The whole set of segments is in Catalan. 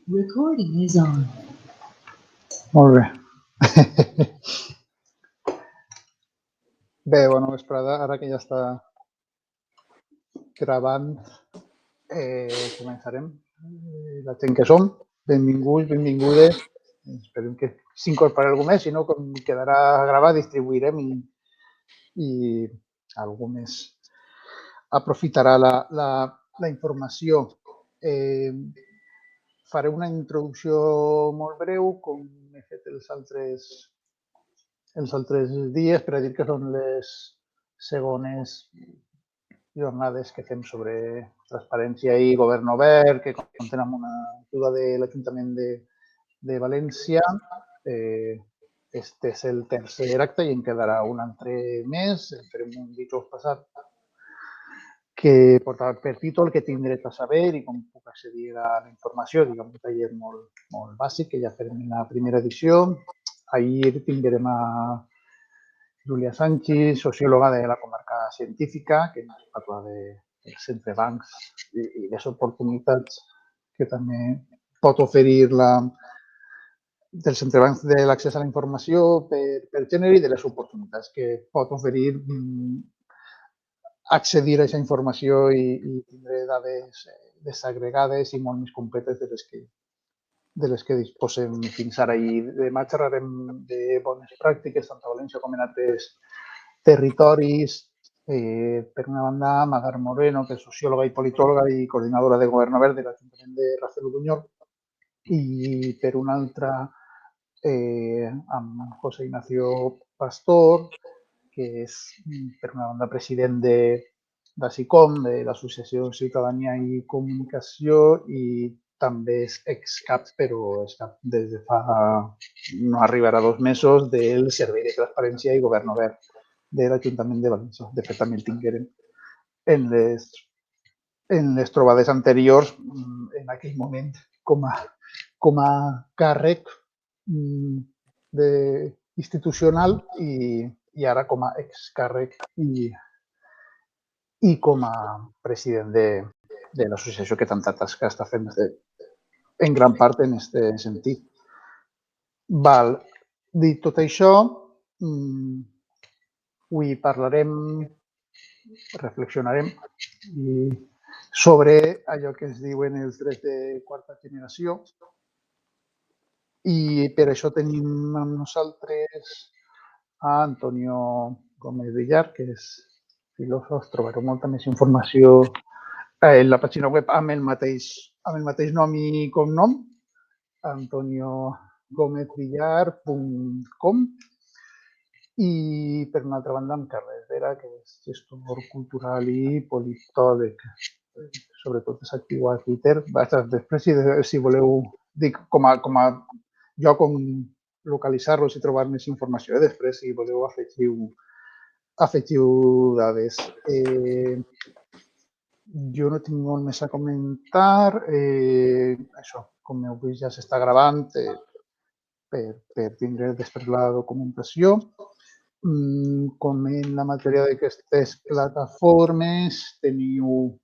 Recording is on. Molt bé. Bé, bona vesprada. Ara que ja està gravant, començarem. La gent que som, benvinguts, benvingudes. Esperem que s'incorpori algú més, si no, com quedarà gravat, distribuirem i algú més aprofitarà la informació. Faré una introducció molt breu, com he fet els altres dies, per a dir que són les segones jornades que fem sobre transparència i govern obert, que compten amb una ajuda de l'Ajuntament de València. Este és el tercer acte i en quedarà un altre més. El farem un dijous passat, que portava per títol "Què tinc dret a saber i com puc accedir a la informació", diguem, un taller molt bàsic que ja farem en la primera edició. Ahir tinguérem a Júlia Sanchis, sociòloga de la comarca científica, que ens parla dels entrebancs i les oportunitats que també pot oferir dels entrebancs de l'accés a la informació per gènere i de les oportunitats que pot oferir accedir a aquesta informació i tindre dades desagregades i molt més completes de les que disposem fins ara. I demà xerrarem de bones pràctiques, tant a València com en altres territoris. Per una banda, Magar Moreno, que és sociòloga i politòloga i coordinadora de Govern Obert de l'Ajuntament de Rafelbunyol Bunyol, i per una altra, amb José Ignacio Pastor, que és, per una banda, president d'ASICOM, de l'Associació Ciutadania i Comunicació, i també és excap, però és cap des de fa no arribarà 2 mesos, del Servei de Transparència i Govern Obert de l'Ajuntament de València. De fet, també el tinguérem en les trobades anteriors, en aquell moment com a càrrec institucional i ara com a excàrrec i com a president de l'associació que tanta tasca està fent en gran part en aquest sentit. Val. Dit tot això, avui parlarem, reflexionarem sobre allò que es diuen els drets de quarta generació, i per això tenim amb nosaltres a Antonio Gómez Villar, que és filòsof. Trobareu molta més informació en la pàgina web amb el mateix nom i cognom, antoniogomezvillar.com. I per una altra banda, amb Carles Vera, que és gestor cultural i politòleg. Sobretot és actiu a Twitter. Després, si voleu, dic com a lloc on localitzar-los i trobar més informació. Després, si voleu, afegiu dades. Jo no tinc molt més a comentar. Això, com heu vist, ja s'està gravant per tindre després la documentació. Com en la matèria d'aquestes plataformes, teniu,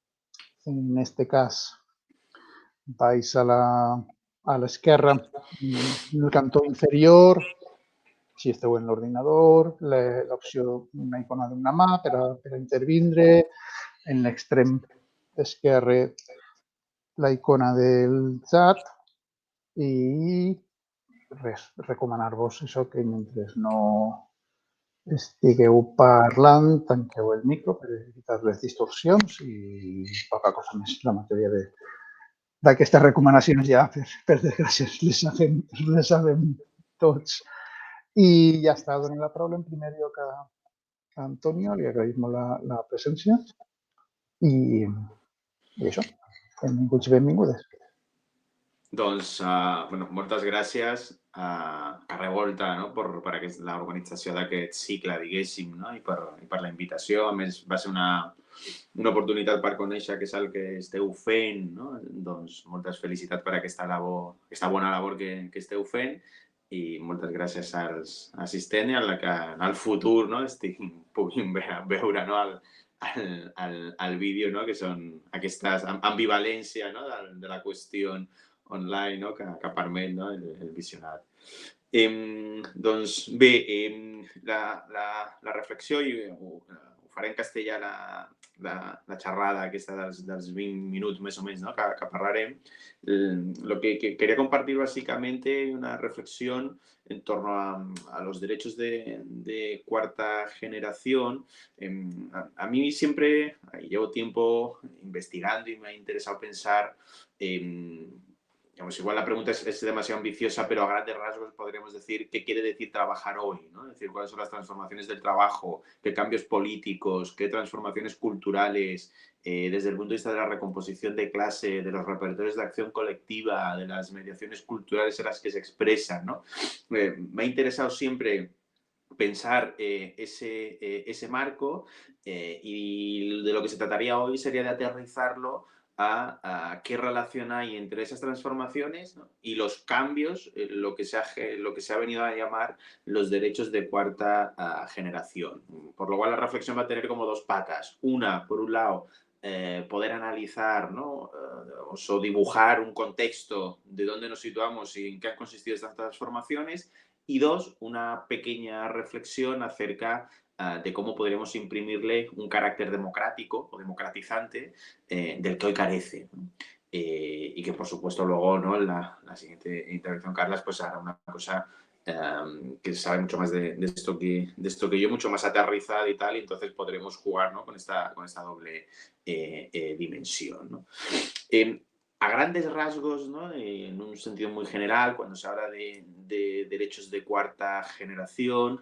en aquest cas, vais a l'esquerra, en el cantó inferior, si esteu en l'ordinador, l'opció, una icona d'una mà per a intervindre. En l'extrem esquerre, la icona del xat. I res, recomanar-vos això, que mentre no estigueu parlant, tanqueu el micro per evitar les distorsions i poca cosa més. La majoria d'aquestes recomanacions ja, per desgràcia, les sabem tots. I ja està, donem la paraula en primer lloc a Antonio, li agraïm molt la presència i això, benvinguts i benvingudes. Doncs, moltes gràcies a Revolta, no? per l'organització d'aquest cicle, diguéssim, no? I per la invitació. A més, va ser una oportunitat per conèixer què és el que esteu fent, no? Doncs moltes felicitats per aquesta bona labor que esteu fent, i moltes gràcies als assistents i a la que en el futur, no? puguin veure, no? el vídeo, no? Que són aquestes ambivalència, no? de la qüestió online, no? Que permet, no? El visionat. Doncs bé, la reflexió, i ho faré en castellà la xerrada aquesta dels 20 minuts més o menys, ¿no? que parlarem. Lo que quería compartir básicamente una reflexión en torno a los derechos de cuarta generación. A mí siempre, llevo tiempo investigando y me ha interesado pensar, digamos, igual la pregunta es demasiado ambiciosa, pero a grandes rasgos podríamos decir qué quiere decir trabajar hoy, ¿no? Es decir, cuáles son las transformaciones del trabajo, qué cambios políticos, qué transformaciones culturales, desde el punto de vista de la recomposición de clase, de los repertorios de acción colectiva, de las mediaciones culturales en las que se expresan, ¿no? Me ha interesado siempre pensar ese marco, y de lo que se trataría hoy sería de aterrizarlo a qué relación hay entre esas transformaciones, ¿no? Y los cambios, lo que se ha venido a llamar los derechos de cuarta generación. Por lo cual la reflexión va a tener como dos patas. Una, por un lado, poder analizar, ¿no? O dibujar un contexto de dónde nos situamos y en qué han consistido estas transformaciones. Y dos, una pequeña reflexión acerca de cómo podríamos imprimirle un carácter democrático o democratizante del que hoy carece, ¿no? Y que, por supuesto, luego, ¿no? En la siguiente intervención, Carlas, pues hará una cosa que sabe mucho más de esto que yo, mucho más aterrizada y tal, y entonces podremos jugar, ¿no? con esta doble dimensión, ¿no? A grandes rasgos, ¿no? En un sentido muy general, cuando se habla de derechos de cuarta generación,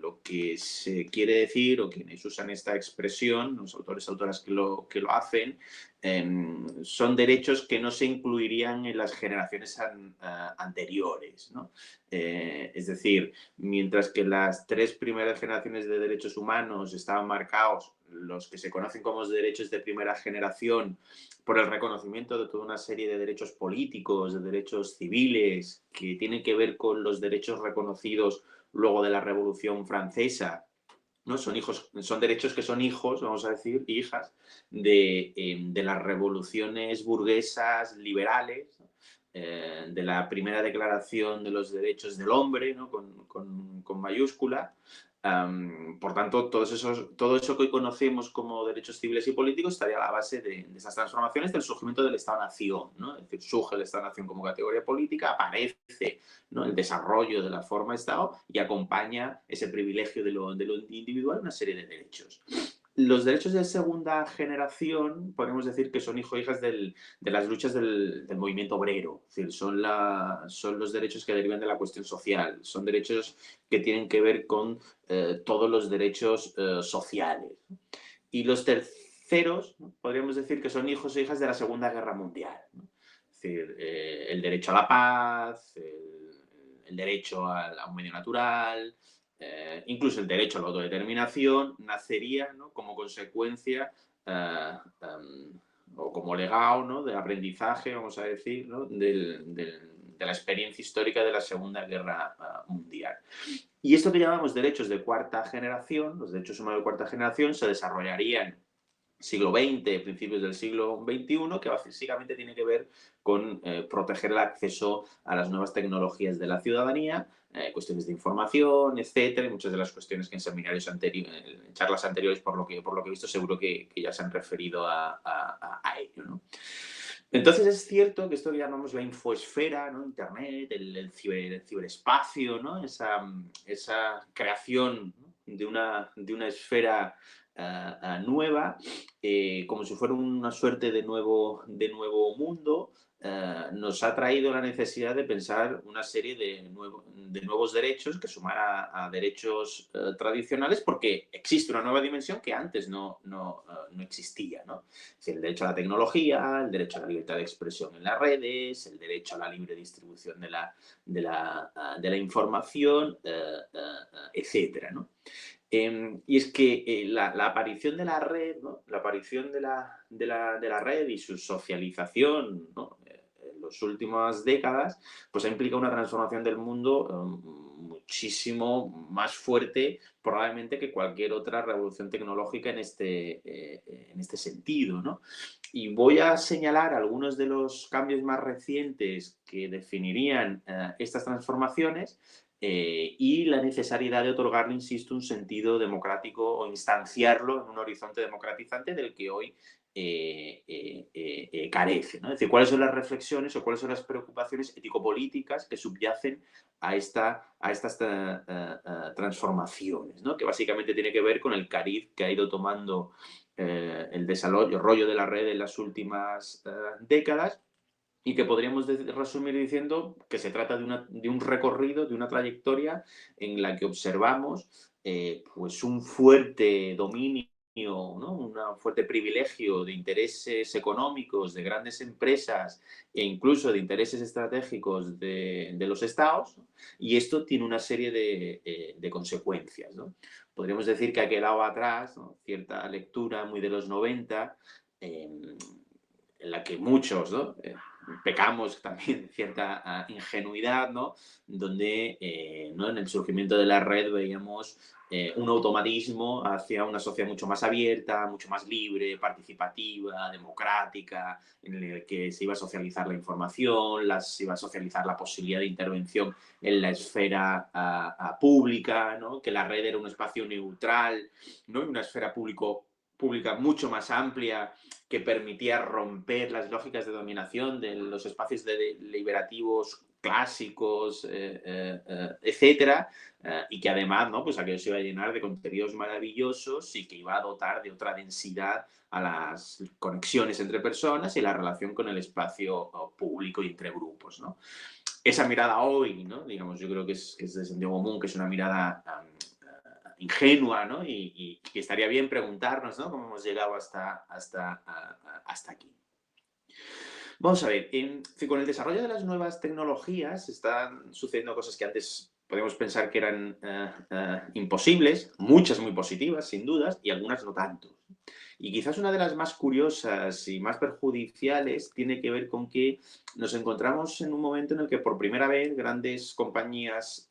lo que se quiere decir, o quienes usan esta expresión, los autores, autoras que lo hacen, son derechos que no se incluirían en las generaciones anteriores, ¿no? Es decir, mientras que las 3 primeras generaciones de derechos humanos estaban marcados, los que se conocen como derechos de primera generación, por el reconocimiento de toda una serie de derechos políticos, de derechos civiles, que tienen que ver con los derechos reconocidos luego de la Revolución Francesa, ¿no? Son derechos que son hijos, vamos a decir, hijas, de las revoluciones burguesas liberales, ¿no? De la primera declaración de los derechos del hombre, ¿no? con mayúscula. Por tanto, todo eso que hoy conocemos como derechos civiles y políticos estaría a la base de esas transformaciones del surgimiento del Estado-Nación, ¿no? Es decir, surge el Estado-Nación como categoría política, aparece, ¿no? El desarrollo de la forma Estado y acompaña ese privilegio de lo individual una serie de derechos. Los derechos de segunda generación, podemos decir que son hijas de las luchas del movimiento obrero. Es decir, son los derechos que derivan de la cuestión social. Son derechos que tienen que ver con todos los derechos sociales. Y los terceros, ¿no? Podríamos decir que son hijos e hijas de la Segunda Guerra Mundial, ¿no? Es decir, el derecho a la paz, el derecho a un medio natural, incluso el derecho a la autodeterminación, nacería, ¿no? como consecuencia o como legado, ¿no? de aprendizaje, vamos a decir, ¿no? de la experiencia histórica de la Segunda Guerra Mundial. Y esto que llamamos derechos de cuarta generación, los derechos humanos de cuarta generación, se desarrollarían siglo XX, principios del siglo XXI, que básicamente tiene que ver con proteger el acceso a las nuevas tecnologías de la ciudadanía, cuestiones de información, etcétera, y muchas de las cuestiones que en seminarios anteriores, en charlas anteriores, por lo que he visto, seguro que ya se han referido a ello, ¿no? Entonces es cierto que esto que llamamos la infoesfera, ¿no? Internet, el ciberespacio, ¿no? Esa creación, ¿no? de una esfera nueva, como si fuera una suerte de nuevo mundo, nos ha traído la necesidad de pensar una serie de nuevos derechos que sumar a derechos tradicionales, porque existe una nueva dimensión que antes no existía, ¿no? Es el derecho a la tecnología, el derecho a la libertad de expresión en las redes, el derecho a la libre distribución de la información, etcétera, ¿no? Y es que la aparición de la red, ¿no? La aparición de la red y su socialización, ¿no? las últimas décadas, pues ha implicado una transformación del mundo muchísimo más fuerte probablemente que cualquier otra revolución tecnológica en este sentido, ¿no? Y voy a señalar algunos de los cambios más recientes que definirían estas transformaciones y la necesidad de otorgarle, insisto, un sentido democrático o instanciarlo en un horizonte democratizante del que hoy carece, ¿no? Es decir, cuáles son las reflexiones o cuáles son las preocupaciones ético-políticas que subyacen a estas transformaciones, ¿no? Que básicamente tiene que ver con el cariz que ha ido tomando el desarrollo de la red en las últimas décadas y que podríamos resumir diciendo que se trata de un recorrido, de una trayectoria en la que observamos pues un fuerte dominio, ¿no? Un fuerte privilegio de intereses económicos de grandes empresas e incluso de intereses estratégicos de los estados, ¿no? Y esto tiene una serie de consecuencias, ¿no? Podríamos decir que ha quedado atrás, ¿no? Cierta lectura muy de los 90, en la que muchos, ¿no? Pecamos también de cierta ingenuidad, ¿no? Donde ¿no? En el surgimiento de la red veíamos un automatismo hacia una sociedad mucho más abierta, mucho más libre, participativa, democrática, en el que se iba a socializar la información, se iba a socializar la posibilidad de intervención en la esfera pública, ¿no? Que la red era un espacio neutral, ¿no? Una esfera pública mucho más amplia que permitía romper las lógicas de dominación de los espacios deliberativos clásicos, etcétera, y que además, ¿no? Pues aquello se iba a llenar de contenidos maravillosos y que iba a dotar de otra densidad a las conexiones entre personas y la relación con el espacio público y entre grupos, ¿no? Esa mirada hoy, ¿no? Digamos, yo creo que es de sentido común, que es una mirada ingenua, ¿no? Y que estaría bien preguntarnos, ¿no? Cómo hemos llegado hasta aquí. Vamos a ver, con el desarrollo de las nuevas tecnologías están sucediendo cosas que antes podemos pensar que eran imposibles, muchas muy positivas, sin dudas, y algunas no tanto. Y quizás una de las más curiosas y más perjudiciales tiene que ver con que nos encontramos en un momento en el que por primera vez grandes compañías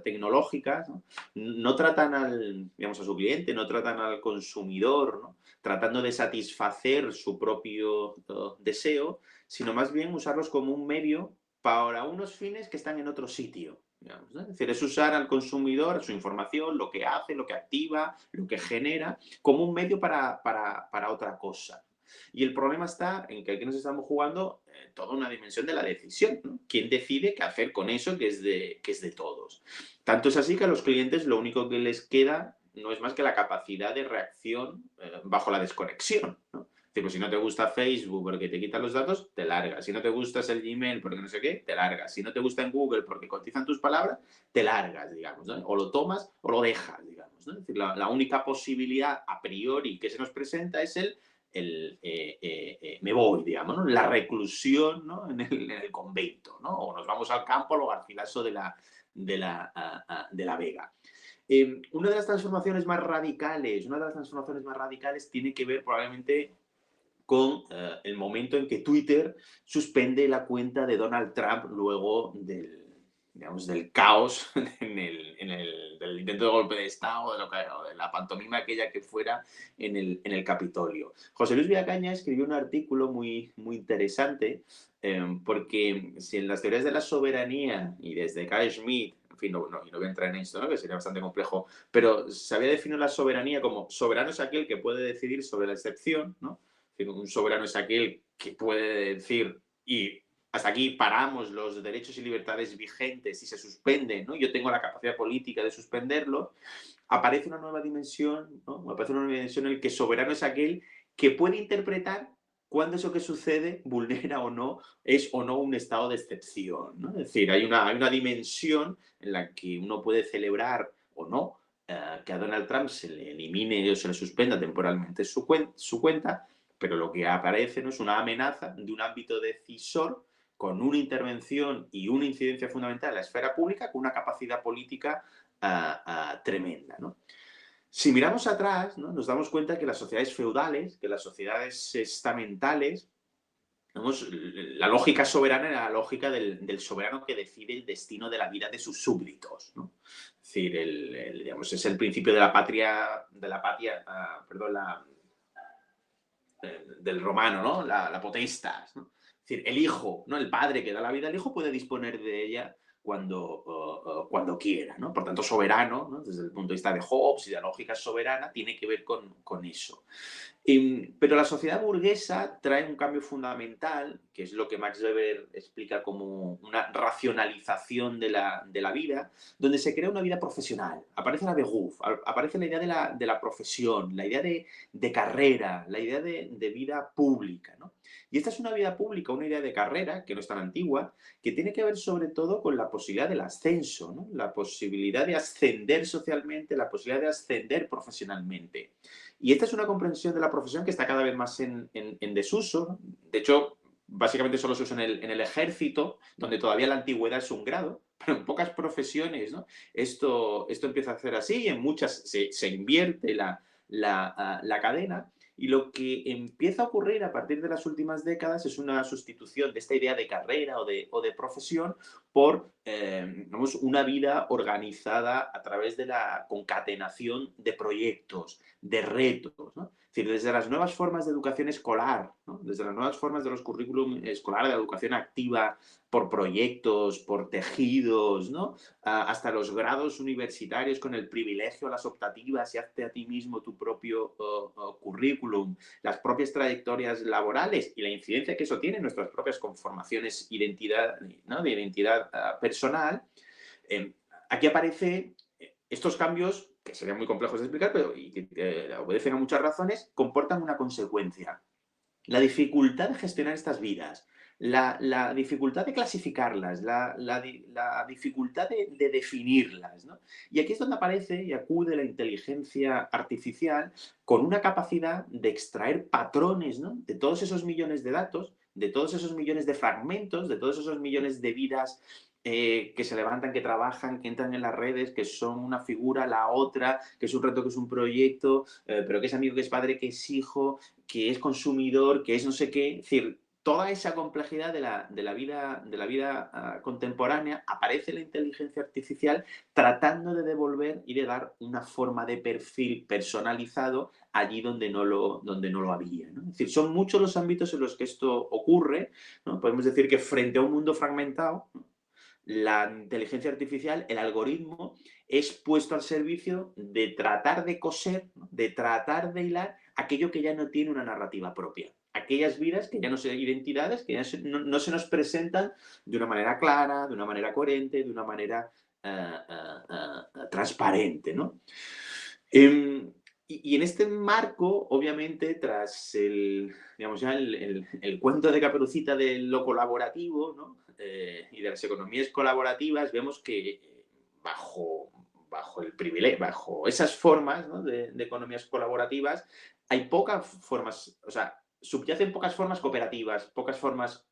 tecnológicas no tratan digamos, a su cliente, no tratan al consumidor, ¿no? Tratando de satisfacer su propio deseo, sino más bien usarlos como un medio para unos fines que están en otro sitio. Digamos, ¿no? Es decir, es usar al consumidor, su información, lo que hace, lo que activa, lo que genera, como un medio para otra cosa. Y el problema está en que aquí nos estamos jugando toda una dimensión de la decisión, ¿no? ¿Quién decide qué hacer con eso que es de todos? Tanto es así que a los clientes lo único que les queda no es más que la capacidad de reacción bajo la desconexión, ¿no? Tipo, si no te gusta Facebook porque te quitan los datos, te largas. Si no te gusta el Gmail porque no sé qué, te largas. Si no te gusta en Google porque cotizan tus palabras, te largas, digamos, ¿no? O lo tomas o lo dejas, digamos, ¿no? Es decir, la única posibilidad a priori que se nos presenta es me voy, digamos, ¿no? La reclusión, ¿no? en el convento, ¿no? O nos vamos al campo, al Garcilaso de la Vega. Una de las transformaciones más radicales tiene que ver probablemente con el momento en que Twitter suspende la cuenta de Donald Trump luego del caos del intento de golpe de Estado o de la pantomima aquella que fuera en el Capitolio. José Luis Villacaña escribió un artículo muy, muy interesante porque si en las teorías de la soberanía y desde Carl Schmitt, en fin, no voy a entrar en esto, ¿no? Que sería bastante complejo, pero se había definido la soberanía como soberano es aquel que puede decidir sobre la excepción, ¿no? Un soberano es aquel que puede decir y hasta aquí paramos los derechos y libertades vigentes y se suspenden, ¿no? Yo tengo la capacidad política de suspenderlo. Aparece una nueva dimensión, ¿no? Aparece una nueva dimensión en la que soberano es aquel que puede interpretar cuándo eso que sucede vulnera o no, es o no un estado de excepción, ¿no? Es decir, hay una dimensión en la que uno puede celebrar o no que a Donald Trump se le elimine o se le suspenda temporalmente su cuenta, pero lo que aparece no es una amenaza de un ámbito decisor con una intervención y una incidencia fundamental en la esfera pública con una capacidad política tremenda, ¿no? Si miramos atrás, ¿no? Nos damos cuenta que las sociedades feudales, que las sociedades estamentales, digamos, la lógica soberana era la lógica del soberano que decide el destino de la vida de sus súbditos, ¿no? Es decir, digamos, es el principio de la patria, perdón, del romano, ¿no? La potestas, ¿no? Es decir, el hijo, ¿no? El padre que da la vida al hijo puede disponer de ella cuando quiera, ¿no? Por tanto, soberano, ¿no? Desde el punto de vista de Hobbes y de la lógica soberana, tiene que ver con eso. Pero la sociedad burguesa trae un cambio fundamental, que es lo que Max Weber explica como una racionalización de la vida, donde se crea una vida profesional. Aparece la Beruf, aparece la idea de la profesión, la idea de carrera, la idea de vida pública, ¿no? Y esta es una vida pública, una idea de carrera, que no es tan antigua, que tiene que ver sobre todo con la posibilidad del ascenso, ¿no? La posibilidad de ascender socialmente, la posibilidad de ascender profesionalmente. Y esta es una comprensión de la profesión que está cada vez más en desuso. De hecho, básicamente solo se usa en el ejército, donde todavía la antigüedad es un grado, pero en pocas profesiones, ¿no? Esto empieza a hacer así y en muchas se invierte la cadena. Y lo que empieza a ocurrir a partir de las últimas décadas es una sustitución de esta idea de carrera o de profesión por digamos, una vida organizada a través de la concatenación de proyectos, de retos, ¿no? Es decir, desde las nuevas formas de educación escolar, ¿no? Desde las nuevas formas de los currículum escolares, de la educación activa por proyectos, por tejidos, ¿no? Hasta los grados universitarios con el privilegio a las optativas y hazte a ti mismo tu propio currículum, las propias trayectorias laborales y la incidencia que eso tiene en nuestras propias conformaciones ¿no? de identidad personal. Aquí aparece estos cambios, que serían muy complejos de explicar, pero y que obedecen a muchas razones, comportan una consecuencia. La dificultad de gestionar estas vidas, la dificultad de clasificarlas, la dificultad de definirlas, ¿no? Y aquí es donde aparece y acude la inteligencia artificial con una capacidad de extraer patrones, ¿no? De todos esos millones de datos, de todos esos millones de fragmentos, de todos esos millones de vidas que se levantan, que trabajan, que entran en las redes, que son una figura, la otra, que es un reto, que es un proyecto, pero que es amigo, que es padre, que es hijo, que es consumidor, que es no sé qué. Es decir, toda esa complejidad de la vida contemporánea, aparece la inteligencia artificial tratando de devolver y de dar una forma de perfil personalizado allí donde no lo había, ¿no? Es decir, son muchos los ámbitos en los que esto ocurre, ¿no? Podemos decir que frente a un mundo fragmentado, ¿no? La inteligencia artificial, el algoritmo, es puesto al servicio de tratar de coser, ¿no? De tratar de hilar aquello que ya no tiene una narrativa propia. Aquellas vidas que ya no son identidades, que ya no se nos presentan de una manera clara, de una manera coherente, de una manera transparente, ¿no? Y en este marco, obviamente, tras digamos ya el cuento de Caperucita de lo colaborativo, ¿no? Y de las economías colaborativas, vemos que bajo el privilegio, bajo esas formas, ¿no? de economías colaborativas, hay pocas formas, o sea, subyacen pocas formas cooperativas, pocas formas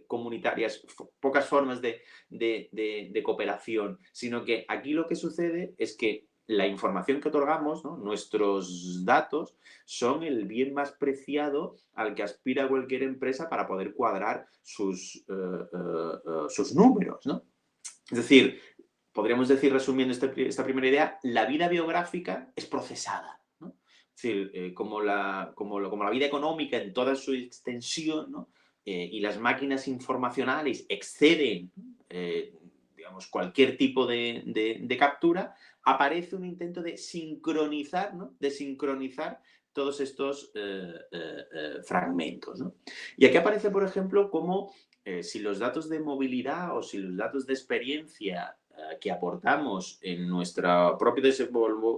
comunitarias, pocas formas de cooperación, sino que aquí lo que sucede es que la información que otorgamos, ¿no? Nuestros datos, son el bien más preciado al que aspira cualquier empresa para poder cuadrar sus números, ¿no? Es decir, podríamos decir, resumiendo esta primera idea, la vida biográfica es procesada, ¿no? Es decir, como la vida económica en toda su extensión, ¿no? Y las máquinas informacionales exceden, digamos, cualquier tipo de captura, aparece un intento de sincronizar, ¿no? De sincronizar todos estos fragmentos, ¿no? Y aquí aparece, por ejemplo, cómo si los datos de movilidad o si los datos de experiencia que aportamos en nuestro propio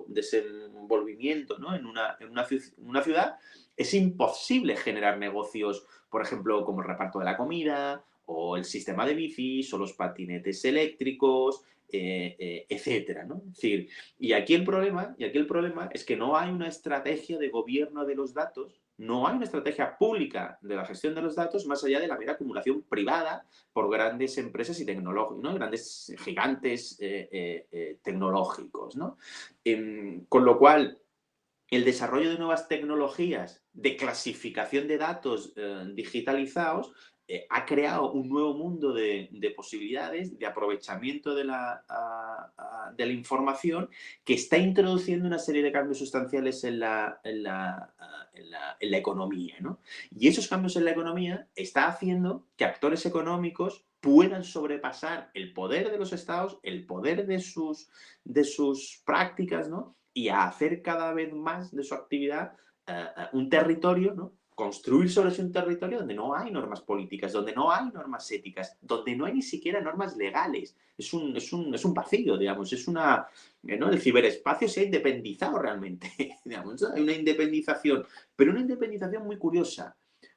desenvolvimiento, ¿no? en una ciudad, es imposible generar negocios, por ejemplo, como el reparto de la comida, o el sistema de bicis, o los patinetes eléctricos, etcétera, ¿no? Es decir, y aquí el problema es que no hay una estrategia de gobierno de los datos, no hay una estrategia pública de la gestión de los datos más allá de la mera acumulación privada por grandes empresas y tecnológicos, ¿no? Grandes gigantes tecnológicos, ¿no? Con lo cual, el desarrollo de nuevas tecnologías de clasificación de datos digitalizados ha creado un nuevo mundo de posibilidades, de aprovechamiento de la información, que está introduciendo una serie de cambios sustanciales en la economía, ¿no? Y esos cambios en la economía está haciendo que actores económicos puedan sobrepasar el poder de los estados, el poder de sus prácticas, ¿no? Y a hacer cada vez más de su actividad un territorio, ¿no? Construir sobre ese un territorio donde no hay normas políticas, donde no hay normas éticas, donde no hay ni siquiera normas legales. Es un vacío, digamos, es una... ¿no? El ciberespacio se ha independizado realmente, digamos, hay una independización, pero una independización muy curiosa,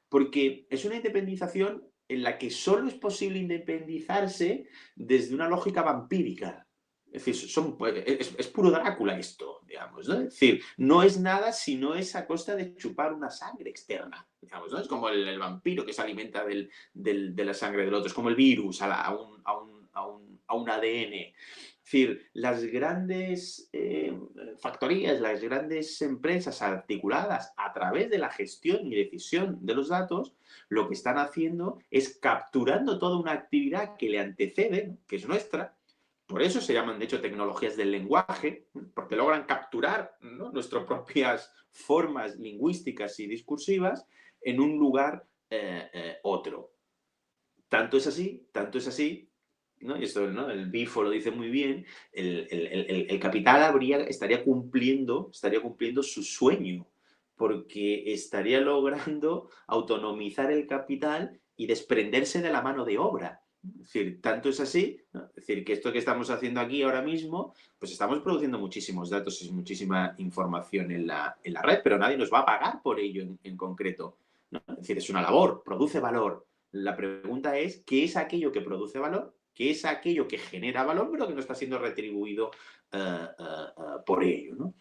porque es una independización en la que solo es posible independizarse desde una lógica vampírica. Es decir, es puro Drácula esto, digamos, ¿no? Es decir, no es nada si no es a costa de chupar una sangre externa, digamos, ¿no? Es como el vampiro que se alimenta de la sangre del otro, es como el virus a un ADN. Es decir, las grandes factorías, las grandes empresas articuladas a través de la gestión y decisión de los datos, lo que están haciendo es capturando toda una actividad que le antecede, ¿no? Que es nuestra. Por eso se llaman, de hecho, tecnologías del lenguaje, porque logran capturar, ¿no? Nuestras propias formas lingüísticas y discursivas en un lugar otro. Tanto es así, ¿no? Y esto, ¿no? El Bifo lo dice muy bien, el capital estaría cumpliendo su sueño, porque estaría logrando autonomizar el capital y desprenderse de la mano de obra. Es decir, tanto es así, ¿no? Es decir, que esto que estamos haciendo aquí ahora mismo, pues estamos produciendo muchísimos datos y muchísima información en la red, pero nadie nos va a pagar por ello en concreto, ¿no? Es decir, es una labor, produce valor. La pregunta es, ¿qué es aquello que produce valor? ¿Qué es aquello que genera valor, pero que no está siendo retribuido por ello, ¿no?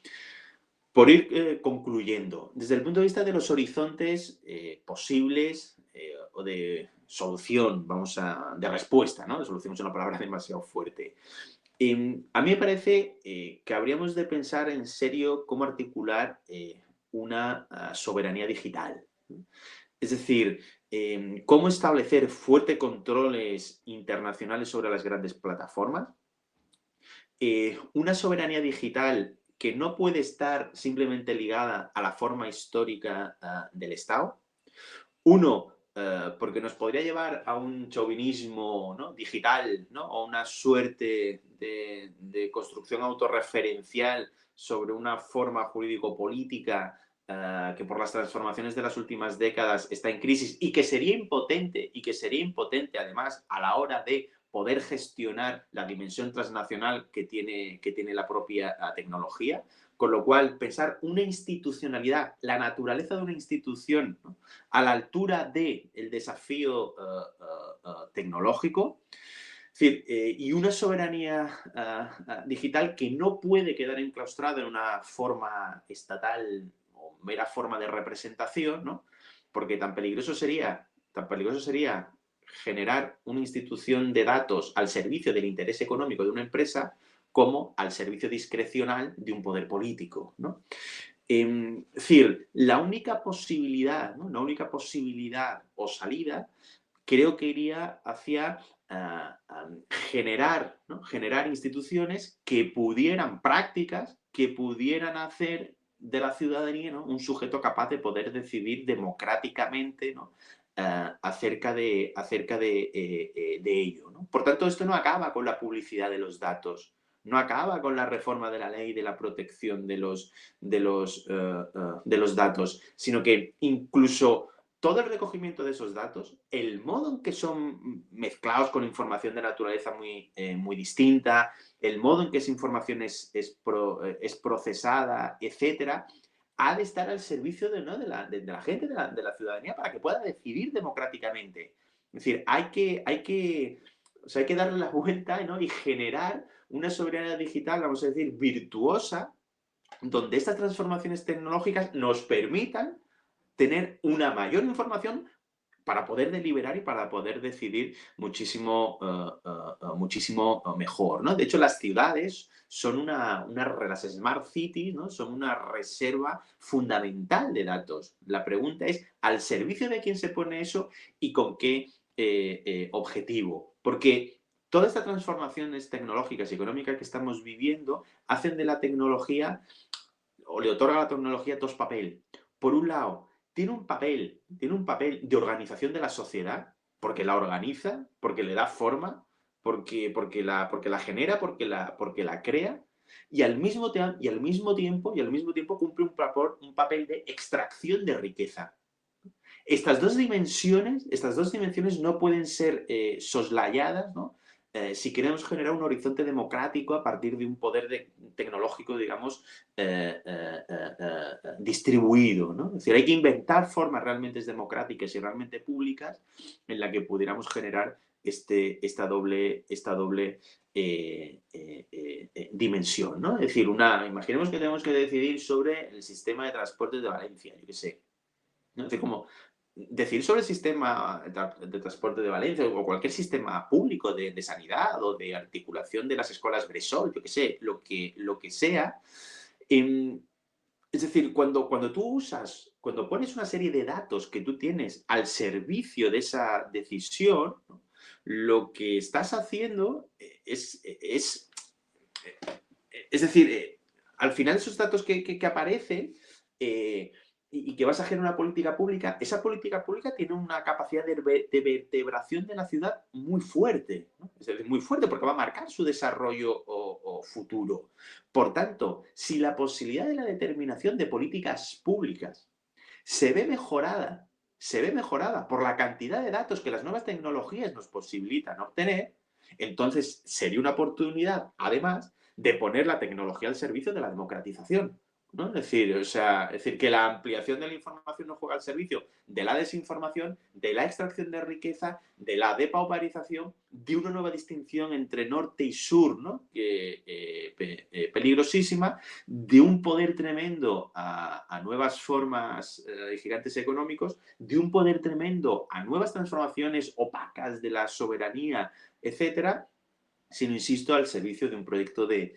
Por ir concluyendo, desde el punto de vista de los horizontes posibles o de solución, de respuesta, ¿no? De solución es una palabra demasiado fuerte. A mí me parece que habríamos de pensar en serio cómo articular una soberanía digital. Es decir, cómo establecer fuertes controles internacionales sobre las grandes plataformas. Una soberanía digital que no puede estar simplemente ligada a la forma histórica del Estado. Uno, porque nos podría llevar a un chauvinismo, ¿no? Digital, ¿no? O una suerte de construcción autorreferencial sobre una forma jurídico-política que por las transformaciones de las últimas décadas está en crisis y que sería impotente además a la hora de poder gestionar la dimensión transnacional que tiene la propia tecnología. Con lo cual, pensar una institucionalidad, la naturaleza de una institución, ¿no? A la altura del desafío tecnológico, es decir, y una soberanía digital que no puede quedar enclaustrada en una forma estatal o mera forma de representación, ¿no? Porque tan peligroso sería generar una institución de datos al servicio del interés económico de una empresa como al servicio discrecional de un poder político, ¿no? Es decir, la única posibilidad, ¿no? La única posibilidad o salida creo que iría hacia generar, ¿no? Generar instituciones que pudieran, prácticas que pudieran hacer de la ciudadanía, ¿no? Un sujeto capaz de poder decidir democráticamente, ¿no? Acerca de ello, ¿no? Por tanto, esto no acaba con la publicidad de los datos, no acaba con la reforma de la ley de la protección de los datos, sino que incluso todo el recogimiento de esos datos, el modo en que son mezclados con información de naturaleza muy distinta, el modo en que esa información es procesada, etcétera, ha de estar al servicio de la gente, de la ciudadanía, para que pueda decidir democráticamente. Es decir, hay que darle la vuelta, ¿no? Y generar una soberanía digital, vamos a decir, virtuosa, donde estas transformaciones tecnológicas nos permitan tener una mayor información para poder deliberar y para poder decidir muchísimo, muchísimo mejor, ¿no? De hecho, las ciudades son las smart cities, ¿no? Son una reserva fundamental de datos. La pregunta es, ¿al servicio de quién se pone eso y con qué objetivo? Porque todas estas transformaciones tecnológicas y económicas que estamos viviendo hacen de la tecnología, o le otorga a la tecnología dos papeles. Por un lado, tiene un papel de organización de la sociedad, porque la organiza, porque le da forma, porque la genera, porque la crea, y al mismo tiempo cumple un papel de extracción de riqueza. Estas dos dimensiones no pueden ser soslayadas, ¿no? Si queremos generar un horizonte democrático a partir de un poder tecnológico, digamos, distribuido, ¿no? Es decir, hay que inventar formas realmente democráticas y realmente públicas en la que pudiéramos generar esta doble dimensión, ¿no? Es decir, imaginemos que tenemos que decidir sobre el sistema de transporte de Valencia, yo qué sé, ¿no? Es decir, como decir sobre el sistema de transporte de Valencia o cualquier sistema público de sanidad o de articulación de las escuelas Bressol, yo qué sé, lo que sea. Es decir, cuando pones una serie de datos que tú tienes al servicio de esa decisión, ¿no? Lo que estás haciendo es decir, al final esos datos que aparecen y que vas a generar una política pública, esa política pública tiene una capacidad de vertebración de la ciudad muy fuerte, ¿no? Es decir, muy fuerte porque va a marcar su desarrollo o futuro. Por tanto, si la posibilidad de la determinación de políticas públicas se ve mejorada por la cantidad de datos que las nuevas tecnologías nos posibilitan obtener, entonces sería una oportunidad, además, de poner la tecnología al servicio de la democratización, ¿no? Es decir, que la ampliación de la información no juega al servicio de la desinformación, de la extracción de riqueza, de la depauperización, de una nueva distinción entre norte y sur, ¿no? Peligrosísima, de un poder tremendo a nuevas formas de gigantes económicos, de un poder tremendo a nuevas transformaciones opacas de la soberanía, etcétera, sino, insisto, al servicio de un proyecto de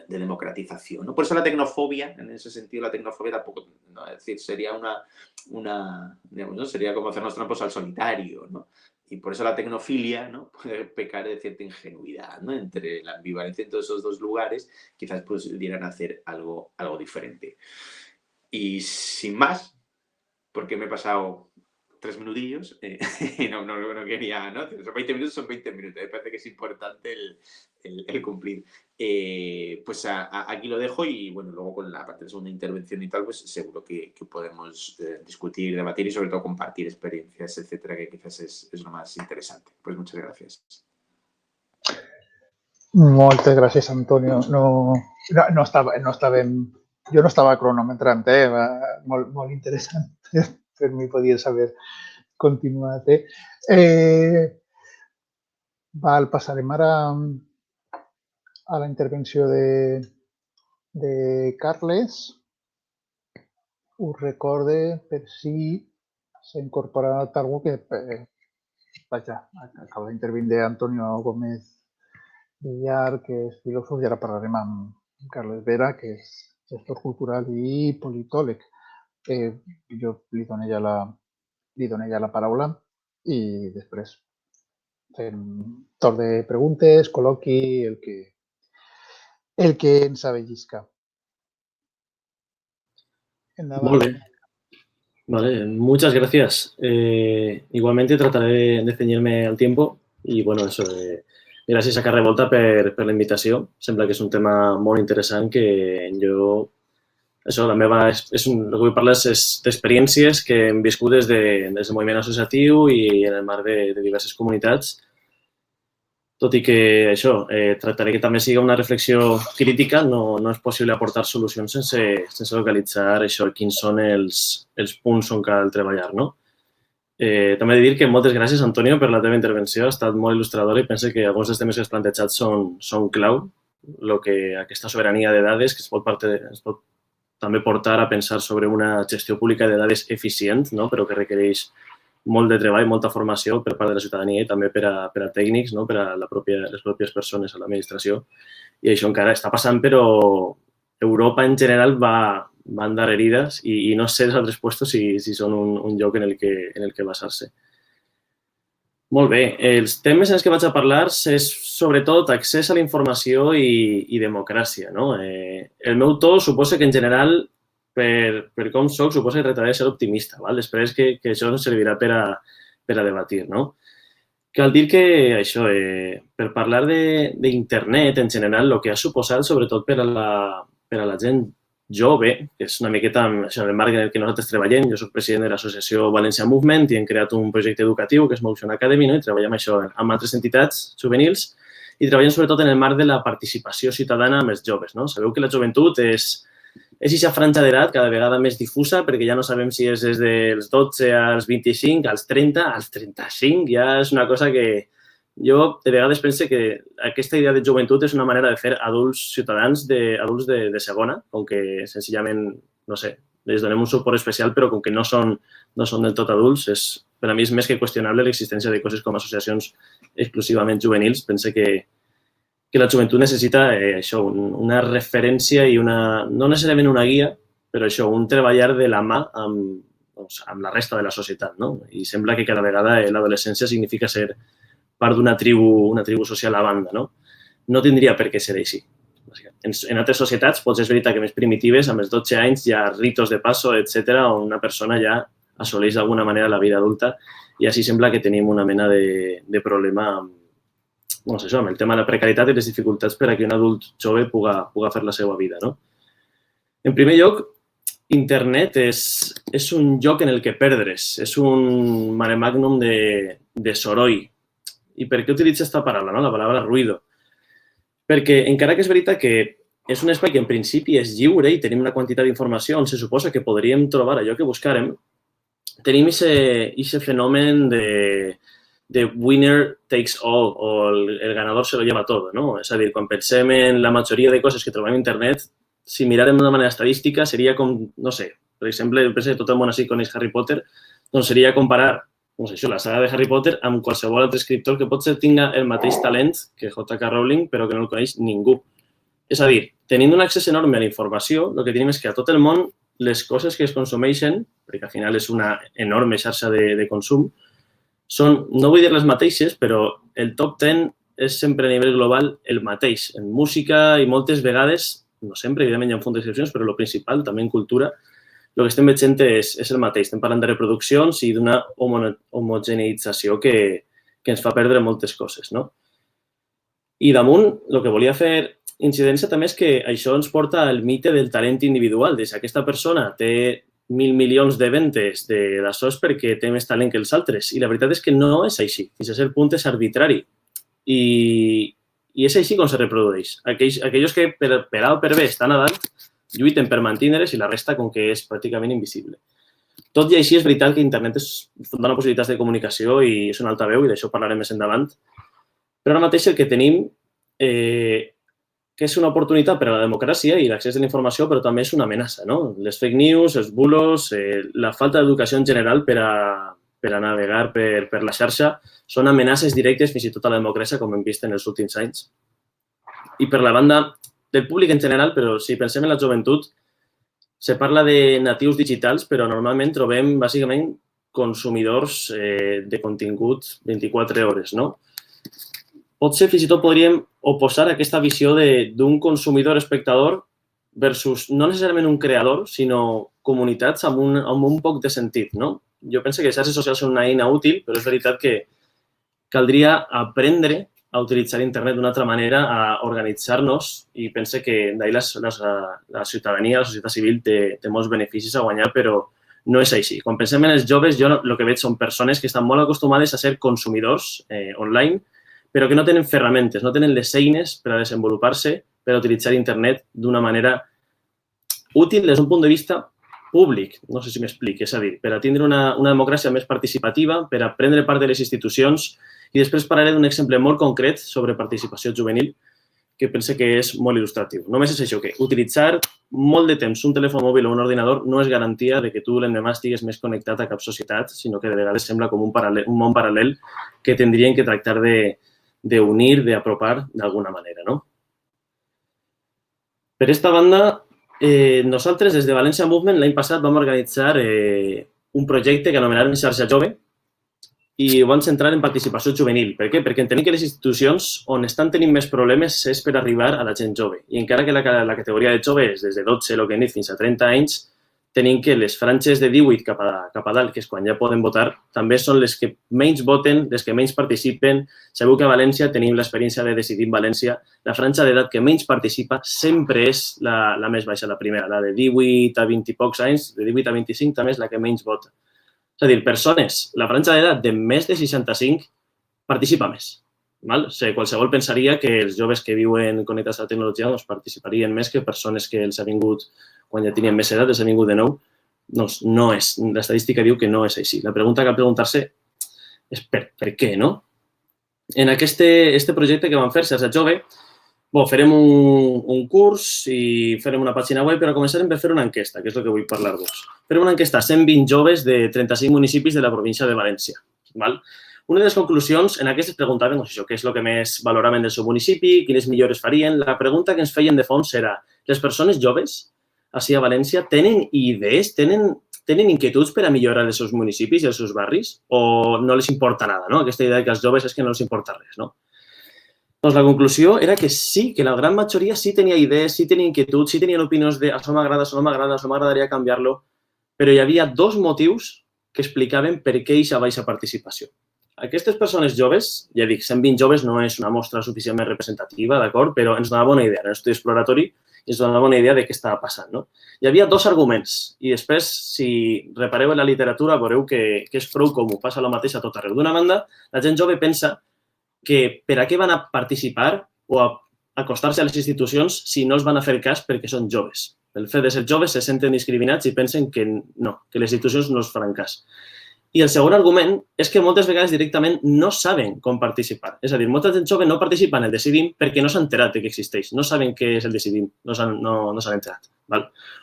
democratización, ¿no? Por eso la tecnofobia, en ese sentido, la tecnofobia tampoco, ¿no? Es decir, sería digamos, ¿no? Sería como hacernos trampos al solitario, ¿no? Y por eso la tecnofilia, ¿no? Puede pecar de cierta ingenuidad, ¿no? Entre la ambivalencia entre esos dos lugares, quizás pudieran hacer algo diferente. Y sin más, porque me he pasado 3 minutillos y no quería, ¿no? Son 20 minutos, son 20 minutos. Me parece que es importante el cumplir. Pues aquí lo dejo y, bueno, luego con la parte de segunda intervención y tal, pues seguro que podemos discutir, debatir y sobre todo compartir experiencias, etcétera, que quizás es lo más interesante. Pues muchas gracias. Moltes gràcies, Antonio. No estava cronometrant, molt interessant per mi podia saber continuat. Passarem ara a la intervenció de Carles. Us recorde per si s'ha incorporat algú que acaba d'intervindre Antonio Gómez Villar, que és filòsof, i ara parlarem amb Carles Vera, que és gestor cultural i politòleg. Jo li dono ja la paraula i després fem torn de preguntes, col·loqui, el que ens avellisca. Molt bé. Vale, muchas gracias. Igualmente trataré de ceñirme al tiempo y, bueno, eso, gràcies a Carrevolta per la invitació. Sembla que és un tema molt interessant que jo... Això, el que vull parlar és d'experiències que hem viscut des del moviment associatiu i en el marc de diverses comunitats. Tot i que això, tractaré que també sigui una reflexió crítica, no és possible aportar solucions sense localitzar això, quins són els punts on cal treballar, no? També he de dir que moltes gràcies, Antonio, per la teva intervenció. Ha estat molt il·lustradora i penso que alguns dels temes que has plantejat són clau. Aquesta sobirania de dades que es pot també portar a pensar sobre una gestió pública de dades eficient, no? Però que requereix molt de treball, molta formació per part de la ciutadania i també per a tècnics, no? Per a les pròpies persones a l'administració. I això encara està passant, però Europa en general va endarrerides i no sé els altres puestos si són un lloc en el que basar-se. Molt bé. Els temes en els que vaig a parlar és sobretot accés a la informació i democràcia, no? El meu to suposa que en general, per com soc, suposa que tractaré de ser optimista, val? Després que això ens servirà per a debatir, no? Cal dir que això, per parlar d'internet en general, el que ha suposat, sobretot per a la gent jove, que és una miqueta això, el marc en el que nosaltres treballem. Jo soc president de l'associació València Movement i hem creat un projecte educatiu que és Motion Academy, no? I treballem això amb altres entitats juvenils i treballem sobretot en el marc de la participació ciutadana amb els joves, no? Sabeu que la joventut és aquesta franja d'edat cada vegada més difusa perquè ja no sabem si és des dels 12 als 25, als 30, als 35. Ja és una cosa que jo de vegades penso que aquesta idea de joventut és una manera de fer adults ciutadans, adults de segona, com que senzillament, no sé, els donem un suport especial, però com que no són del tot adults, per a mi és més que qüestionable l'existència de coses com associacions exclusivament juvenils. Pense que la joventut necessita això, una referència i no necessàriament una guia, però això, un treballar de la mà amb la resta de la societat, no? I sembla que cada vegada l'adolescència significa ser part d'una tribu social a banda, no? No tindria per què ser així. En altres societats, potser és veritat que més primitives, amb els 12 anys hi ha ritos de paso, etc., on una persona ja assoleix d'alguna manera la vida adulta i així sembla que tenim una mena de problema amb el tema de la precarietat i les dificultats per a que un adult jove puga fer la seva vida, no? En primer lloc, internet és un lloc en el que perdre's, és un mare magnum de soroll. I per què utilitzo aquesta paraula, no? La paraula ruïdo? Perquè encara que és veritat que és un espai que en principi és lliure i tenim una quantitat d'informació on se suposa que podríem trobar allò que buscàrem, tenim aquest fenomen de winner takes all o el ganador se lo lleva todo, no? És a dir, quan pensem en la majoria de coses que trobem a internet, si mirarem d'una manera estadística seria com, no sé, per exemple, penso que tot el món així coneix Harry Potter, doncs seria comparar la saga de Harry Potter amb qualsevol altre escriptor que potser tinga el mateix talent que J.K. Rowling, però que no el coneix ningú. És a dir, tenint un accés enorme a la informació, el que tenim és que a tot el món les coses que es consumeixen, perquè al final és una enorme xarxa de consum, són, no vull dir les mateixes, però el top 10 és sempre a nivell global el mateix. En música i moltes vegades, no sempre, evidentment hi ha un fons d'excepcions, però el principal, també en cultura, el que estem veient és el mateix. Estem parlant de reproduccions i d'una homogeneïtzació que ens fa perdre moltes coses, no? I damunt, el que volia fer incidència també és que això ens porta al mite del talent individual. Si aquesta persona té 1.000 milions de ventes d'això és perquè té més talent que els altres. I la veritat és que no és així. Fins a cert punt és arbitrari. I és així com se reprodueix. Aquells que per A o per B estan a dalt lluiten per mantenir-les i la resta com que és pràcticament invisible. Tot i així és veritat que internet dona possibilitats de comunicació i és un altaveu i d'això parlarem més endavant. Però ara mateix el que tenim que és una oportunitat per a la democràcia i l'accés de la informació, però també és una amenaça, no? Les fake news, els bulos, la falta d'educació en general per a navegar per la xarxa són amenaces directes fins i tot a la democràcia, com hem vist en els últims anys. I per la banda del públic en general, però si pensem en la joventut, se parla de natius digitals, però normalment trobem bàsicament consumidors de contingut 24 hores, no? Potser fins i tot podríem oposar aquesta visió d'un consumidor espectador versus no necessàriament un creador, sinó comunitats amb un poc de sentit, no? Jo penso que les xarxes socials són una eina útil, però és veritat que caldria aprendre a utilitzar internet d'una altra manera, a organitzar-nos i pense que d'ahir la ciutadania, la societat civil té molts beneficis a guanyar, però no és així. Quan pensem en els joves, jo el que veig són persones que estan molt acostumades a ser consumidors online, però que no tenen ferramentes, no tenen les eines per a desenvolupar-se, per a utilitzar internet d'una manera útil des d'un punt de vista públic. No sé si m'explic, és a dir, per a tindre una democràcia més participativa, per a prendre part de les institucions. I després parlaré d'un exemple molt concret sobre participació juvenil que pense que és molt il·lustratiu. Només és això, que utilitzar molt de temps un telèfon mòbil o un ordinador no és garantia de que tu l'endemà estigues més connectat a cap societat, sinó que de vegades sembla com un món paral·lel que tindrien que tractar d'unir, d'apropar d'alguna manera, no? Per aquesta banda, nosaltres des de València Movement l'any passat vam organitzar un projecte que anomenàvem Xarxa Jove i ho vam centrar en participació juvenil. Per què? Perquè entenem que les institucions on estan tenint més problemes és per arribar a la gent jove. I encara que la categoria de jove és des de 12, el que hem dit, fins a 30 anys, tenim que les franges de 18 cap a dalt, que és quan ja poden votar, també són les que menys voten, les que menys participen. Sabeu que a València tenim l'experiència de decidir en València. La franja d'edat que menys participa sempre és la més baixa, la primera, la de 18 a 20 i pocs anys, de 18 a 25 també és la que menys vota. És a dir, persones, la franja d'edat de més de 65 participa més. Qualsevol pensaria que els joves que viuen connectats a la tecnologia participarien més que persones que els ha vingut, quan ja tenien més edat, els ha vingut de nou. No és. L'estadística diu que no és així. La pregunta que cal preguntar-se és per què, no? En aquest projecte que vam fer, Xarxa Jove, farem un curs i farem una pàgina web, però començarem per fer una enquesta, que és el que vull parlar-vos. Farem una enquesta a 120 joves de 35 municipis de la província de València. Una de les conclusions, en aquestes preguntaven què és el que més valoraven del seu municipi, quines millores farien. La pregunta que ens feien de fons era: les persones joves, així a València, tenen idees, tenen inquietuds per a millorar els seus municipis i els seus barris? O no les importa nada, no? Aquesta idea que als joves és que no els importa res, no? Doncs la conclusió era que sí, que la gran majoria sí tenia idees, sí tenia inquietuds, sí tenien opinions de això m'agrada, això no m'agrada, això m'agradaria canviar-lo, però hi havia dos motius que explicaven per què hi ha baixa participació. Aquestes persones joves, ja dic, 120 joves no és una mostra suficientment representativa, d'acord? Però ens donava una idea, era un estudi exploratori i ens donava una idea de què estava passant, no? Hi havia dos arguments i després, si repareu en la literatura, veureu que és prou comú, passa el mateix a tot arreu. D'una banda, la gent jove pensa que per a què van a participar o a acostar-se a les institucions si no els van a fer cas perquè són joves. Pel fet de ser joves se senten discriminats i pensen que no, que les institucions no els faran cas. I el segon argument és que moltes vegades directament no saben com participar. És a dir, molta gent jove no participa en el Decidim perquè no s'ha enterat que existeix. No saben què és el Decidim, no s'han enterat.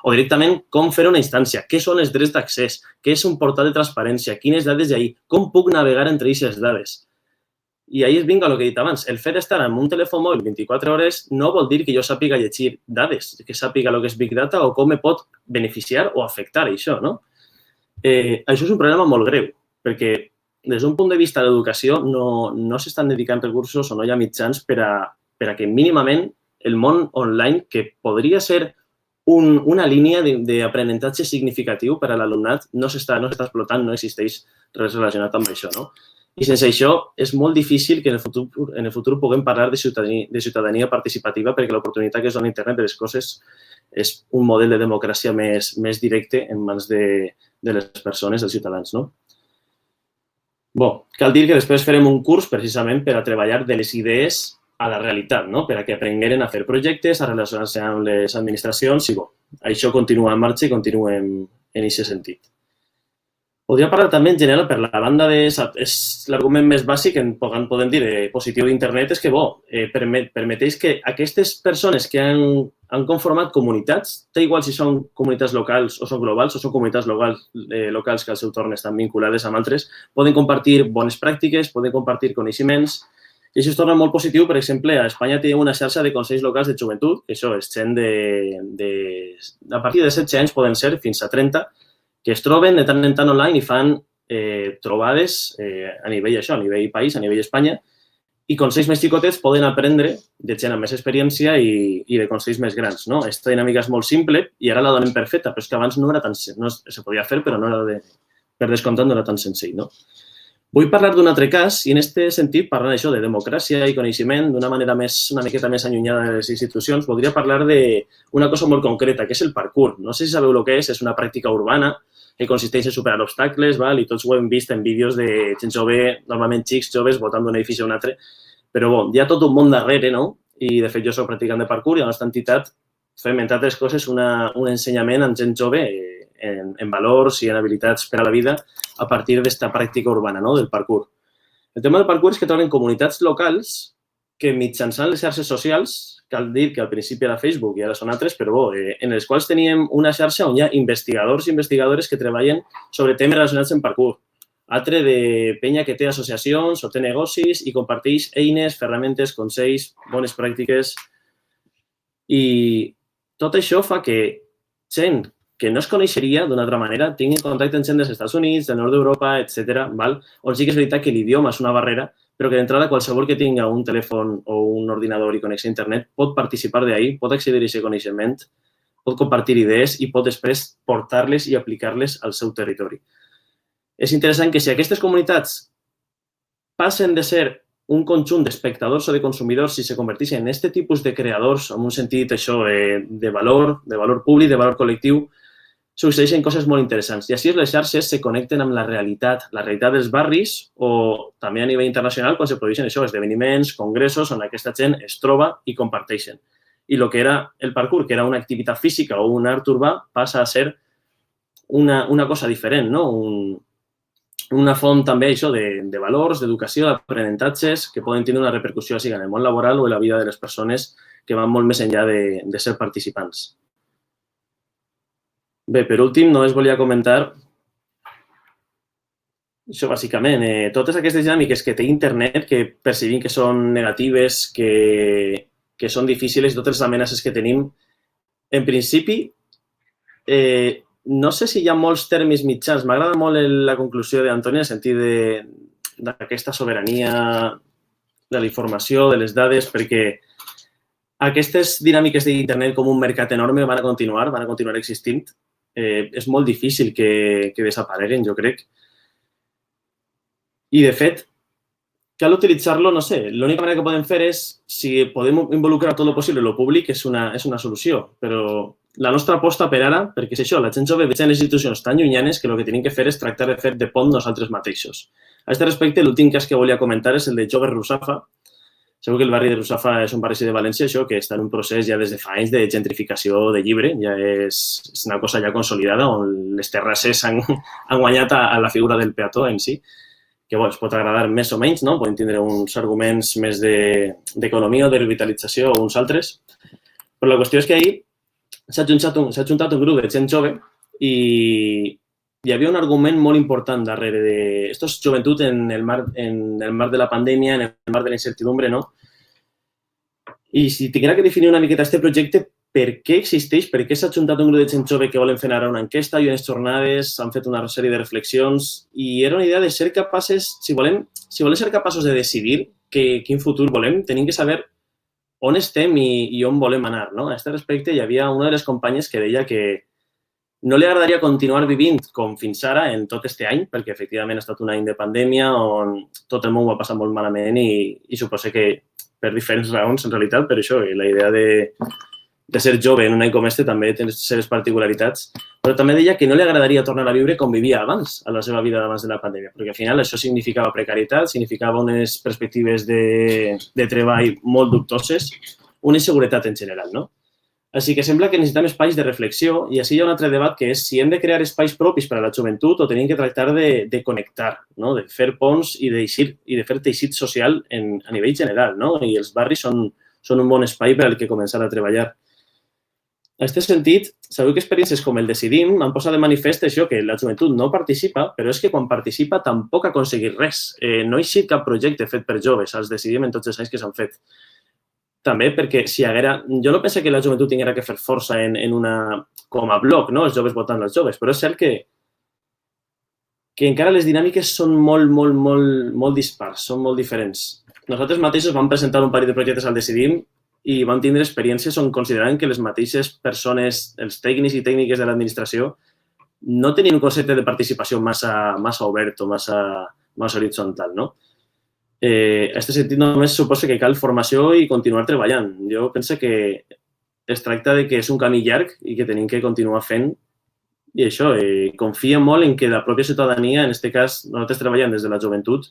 O directament com fer una instància, què són els drets d'accés, què és un portal de transparència, quines dades hi ha, com puc navegar entre aquestes dades. I ahir vinc a el que he dit abans. El fet d'estar amb un telèfon mòbil 24 hores no vol dir que jo sàpiga llegir dades, que sàpiga el que és Big Data o com me pot beneficiar o afectar això, no? Això és un problema molt greu, perquè des d'un punt de vista de l'educació no s'estan dedicant recursos o no hi ha mitjans per a que mínimament el món online, que podria ser una línia d'aprenentatge significatiu per a l'alumnat, no s'està explotant, no existeix res relacionat amb això, no? I sense això és molt difícil que en el futur puguem parlar de ciutadania participativa perquè l'oportunitat que es dona a internet de les coses és un model de democràcia més directe en mans de les persones, dels ciutadans, no? Cal dir que després farem un curs precisament per a treballar de les idees a la realitat, no? Per a que aprengueren a fer projectes, a relacionar-se amb les administracions i això continua en marxa i continuem en aquest sentit. Podria parlar també en general per la banda és l'argument més bàsic, podem dir, positiu d'internet, és que permeteix que aquestes persones que han conformat comunitats, té igual si són comunitats locals o són globals o són comunitats locals que al seu torn estan vinculades amb altres, poden compartir bones pràctiques, poden compartir coneixements i això es torna molt positiu. Per exemple, a Espanya tenim una xarxa de consells locals de joventut, que això és gent a partir de 16 anys poden ser fins a 30, que es troben de tant en tant online i fan trobades a nivell país, a nivell Espanya, i consells més xicotets poden aprendre de gent amb més experiència i de consells més grans, no? Aquesta dinàmica és molt simple i ara la donem per feta, però és que abans no era tan senzill. Se podia fer, però no era per descomptat no era tan senzill, no? Vull parlar d'un altre cas i en aquest sentit, parlant això de democràcia i coneixement d'una manera una miqueta més allunyada de les institucions, voldria parlar d'una cosa molt concreta, que és el parkour. No sé si sabeu el que és una pràctica urbana que consisteix en superar obstacles, i tots ho hem vist en vídeos de gent jove, normalment xics joves, votant d'un edifici a un altre, però hi ha tot un món darrere, no? I de fet jo soc practicant de parkour i a la nostra entitat fem, entre altres coses, un ensenyament amb gent jove en valors i en habilitats per a la vida a partir d'esta pràctica urbana, no? Del parkour. El tema del parkour és que troben comunitats locals que mitjançant les xarxes socials, cal dir que al principi era Facebook i ara són altres, però en els quals teníem una xarxa on hi ha investigadors i investigadores que treballen sobre temes relacionats amb parkour. Altre de penya que té associacions o té negocis i comparteix eines, ferramentes, consells, bones pràctiques. I tot això fa que gent que no es coneixeria d'una altra manera tingui contacte amb gent dels Estats Units, del nord d'Europa, etc. On sí que és veritat que l'idioma és una barrera, però que d'entrada qualsevol que tinga un telèfon o un ordinador i connexió a internet pot participar d'ahir, pot accedir a aquest coneixement, pot compartir idees i pot després portar-les i aplicar-les al seu territori. És interessant que si aquestes comunitats passen de ser un conjunt d'espectadors o de consumidors i se converteixen en aquest tipus de creadors, en un sentit això de valor públic, de valor col·lectiu, succeeixen coses molt interessants. I així les xarxes se connecten amb la realitat dels barris o també a nivell internacional quan se produeixen això, esdeveniments, congressos, on aquesta gent es troba i comparteixen. I el que era el parkour, que era una activitat física o un art urbà, passa a ser una cosa diferent, no? Una font també això de valors, d'educació, d'aprenentatges que poden tenir una repercussió sigui en el món laboral o en la vida de les persones que van molt més enllà de ser participants. Bé, per últim, només volia comentar això, bàsicament, totes aquestes dinàmiques que té internet, que percebim que són negatives, que són difícils, totes les amenaces que tenim, en principi, no sé si hi ha molts termes mitjans. M'agrada molt la conclusió d'Antoni en el sentit d'aquesta sobirania de la informació, de les dades, perquè aquestes dinàmiques d'internet com un mercat enorme van a continuar existint. És molt difícil que desapareguen, jo crec. I, de fet, cal utilitzar-lo, no sé, l'única manera que podem fer és, si podem involucrar tot el possible el públic, és una solució, però la nostra aposta per ara, perquè és això, la gent jove veig en les institucions tan llunyanes que el que tenim que fer és tractar de fer de pont nosaltres mateixos. A aquest respecte, l'últim cas que volia comentar és el de Joves Russafa. Segur que el barri de Russafa és un barri de València, això, que està en un procés ja des de fa anys de gentrificació de llibre, ja és una cosa ja consolidada, on les terrasses han guanyat a la figura del peató en si, que es pot agradar més o menys, no? Poden tindre uns arguments més d'economia o de revitalització o uns altres, però la qüestió és que ahir s'ha juntat un grup de gent jove i hi havia un argument molt important darrere de... Esto és joventut en el marc de la pandèmia, en el marc de la incertidumbre, no? I si tinguera que definir una miqueta aquest projecte, per què existeix, per què s'ha juntat un grup de gent jove que volen fer ara una enquesta i unes jornades, han fet una sèrie de reflexions i era una idea de ser capaces, si volem ser capaços de decidir quin futur volem, tenim que saber on estem i on volem anar, no? A aquest respecte hi havia una de les companyes que deia que no li agradaria continuar vivint com fins ara en tot aquest any, perquè efectivament ha estat un any de pandèmia on tot el món ho ha passat molt malament i suposo que per diferents raons, en realitat, per això, la idea de ser jove en un any com este també té les seves particularitats, però també deia que no li agradaria tornar a viure com vivia abans, a la seva vida abans de la pandèmia, perquè al final això significava precarietat, significava unes perspectives de treball molt dubtoses, una inseguretat en general, no? Així que sembla que necessitem espais de reflexió i així hi ha un altre debat que és si hem de crear espais propis per a la joventut o tenim que tractar de connectar, no? De fer ponts i de fer teixit social a nivell general, no? I els barris són un bon espai per al que començar a treballar. En aquest sentit, sabeu que experiències com el Decidim han posat de manifest això, que la joventut no participa, però és que quan participa tampoc ha aconseguit res. No ha eixit cap projecte fet per joves, els Decidim en tots els anys que s'han fet. També perquè si haguera... Jo no penso que la joventut tinguera que fer força com a bloc, no? Els joves votant als joves, però és cert que encara les dinàmiques són molt dispars, són molt diferents. Nosaltres mateixos vam presentar un parell de projectes al Decidim i vam tindre experiències on consideràvem que les mateixes persones, els tècnics i tècniques de l'administració, no tenien un concepte de participació massa obert o massa horitzontal, no? En aquest sentit, només suposa que cal formació i continuar treballant. Jo penso que es tracta de que és un camí llarg i que tenim que continuar fent i això, confia molt en que la pròpia ciutadania, en aquest cas, nosaltres treballem des de la joventut,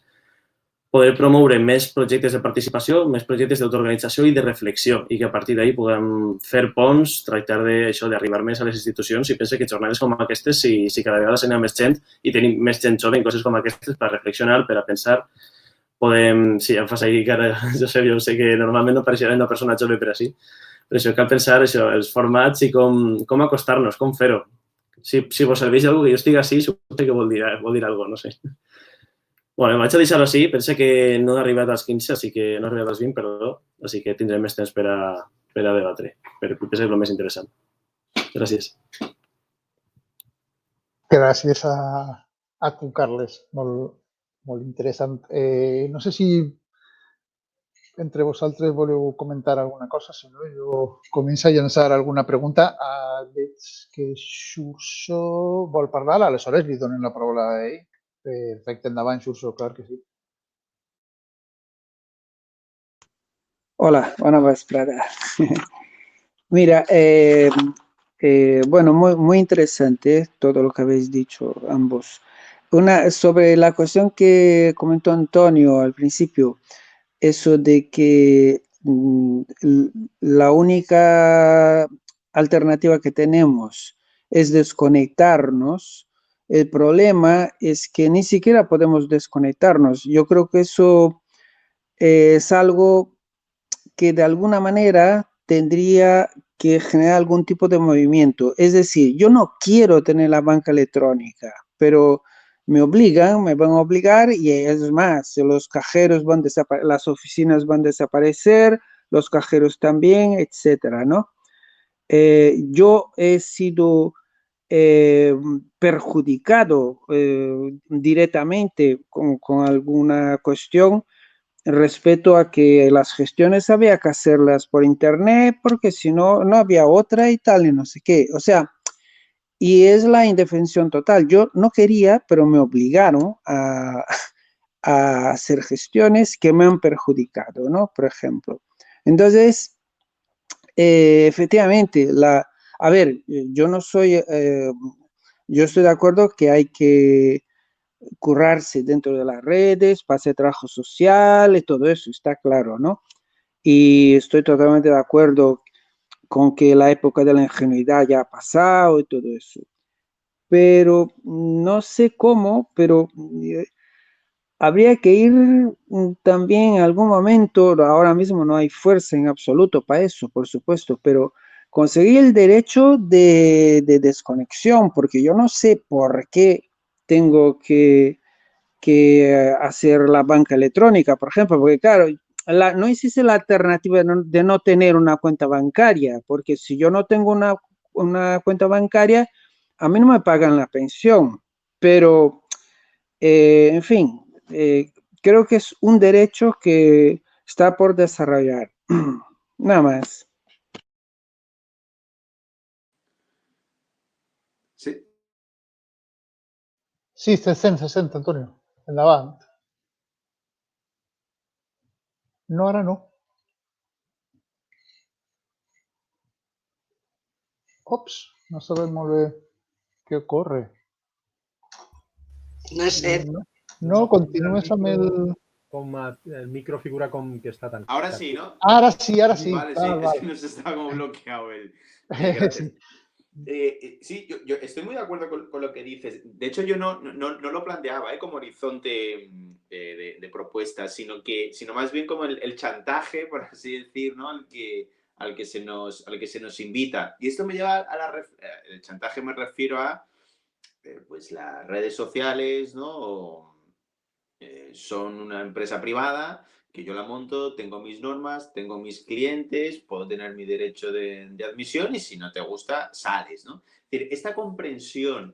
poder promoure més projectes de participació, més projectes d'autoorganització i de reflexió i que a partir d'ahir puguem fer ponts, tractar d'arribar més a les institucions i penso que jornades com aquestes, si cada vegada s'anirà més gent i tenim més gent jove en coses com aquestes per reflexionar, per a pensar, sí, em fas aquí que ara, Josep, jo sé que normalment no apareixerà una persona jove per així, però això cal pensar, això, els formats i com acostar-nos, com fer-ho. Si vos serveix alguna que jo estigui així, suposo que vol dir alguna cosa, no sé. Bueno, vaig a deixar-ho així. Pensa que no he arribat als 15, així que no he arribat als 20, perdó. Així que tindrem més temps per a debatre. Però penso que és el més interessant. Gràcies. Gràcies a tu, Carles. Molt interessant. No sé si entre vosaltres voleu comentar alguna cosa, si no, jo començo a llançar alguna pregunta. Veig que Xurxo vol parlar, aleshores li donen la paraula a ell. Perfecte, endavant, Xurxo, clar que sí. Hola, buenas vesprada. Mira, bueno, muy interesante todo lo que habéis dicho ambos. Sobre la cuestión que comentó Antonio al principio, eso de que la única alternativa que tenemos es desconectarnos. El problema es que ni siquiera podemos desconectarnos. Yo creo que eso es algo que de alguna manera tendría que generar algún tipo de movimiento. Es decir, yo no quiero tener la banca electrónica, pero me van a obligar y es más, los cajeros van a desaparecer, las oficinas van a desaparecer, los cajeros también, etcétera, ¿no? Yo he sido perjudicado directamente con alguna cuestión respecto a que las gestiones había que hacerlas por internet porque si no, no había otra y tal y no sé qué. O sea, y es la indefensión total. Yo no quería, pero me obligaron a hacer gestiones que me han perjudicado, ¿no? Por ejemplo. Entonces, efectivamente, a ver, yo no soy, yo estoy de acuerdo que hay que currarse dentro de las redes, pase trabajo social y todo eso, está claro, ¿no? Y estoy totalmente de acuerdo con que la época de la ingenuidad ya ha pasado y todo eso. Pero no sé cómo, pero habría que ir también en algún momento, ahora mismo no hay fuerza en absoluto para eso, por supuesto, pero conseguir el derecho de desconexión, porque yo no sé por qué tengo que hacer la banca electrónica, por ejemplo, porque claro, no existe la alternativa de no tener una cuenta bancaria, porque si yo no tengo una cuenta bancaria, a mí no me pagan la pensión, pero en fin, creo que es un derecho que está por desarrollar. Nada más. Sí. Sí, se sent, Antonio. Endavant. No, ara no. Ops, no sabem molt bé què ocorre. No és cert. No, continues amb el... El micro figura com que está tan... Ahora sí, ¿no? Ahora sí, ahora sí. Vale, sí, es que nos estaba como bloqueado el... Gracias. Sí, yo estoy muy de acuerdo con lo que dices. De hecho, yo no lo planteaba como horizonte de propuestas, sino más bien como el chantaje, por así decir, ¿no? Al que se nos invita. Y esto me lleva a el chantaje, me refiero a pues las redes sociales, ¿no? Son una empresa privada que yo la monto, tengo mis normas, tengo mis clientes, puedo tener mi derecho de admisión y si no te gusta, sales, ¿no? Es decir, esta comprensión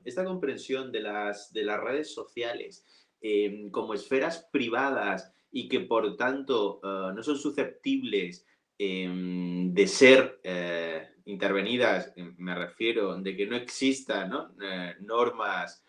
de las redes sociales como esferas privadas y que por tanto no son susceptibles de ser intervenidas, me refiero, de que no existan, ¿no? Normas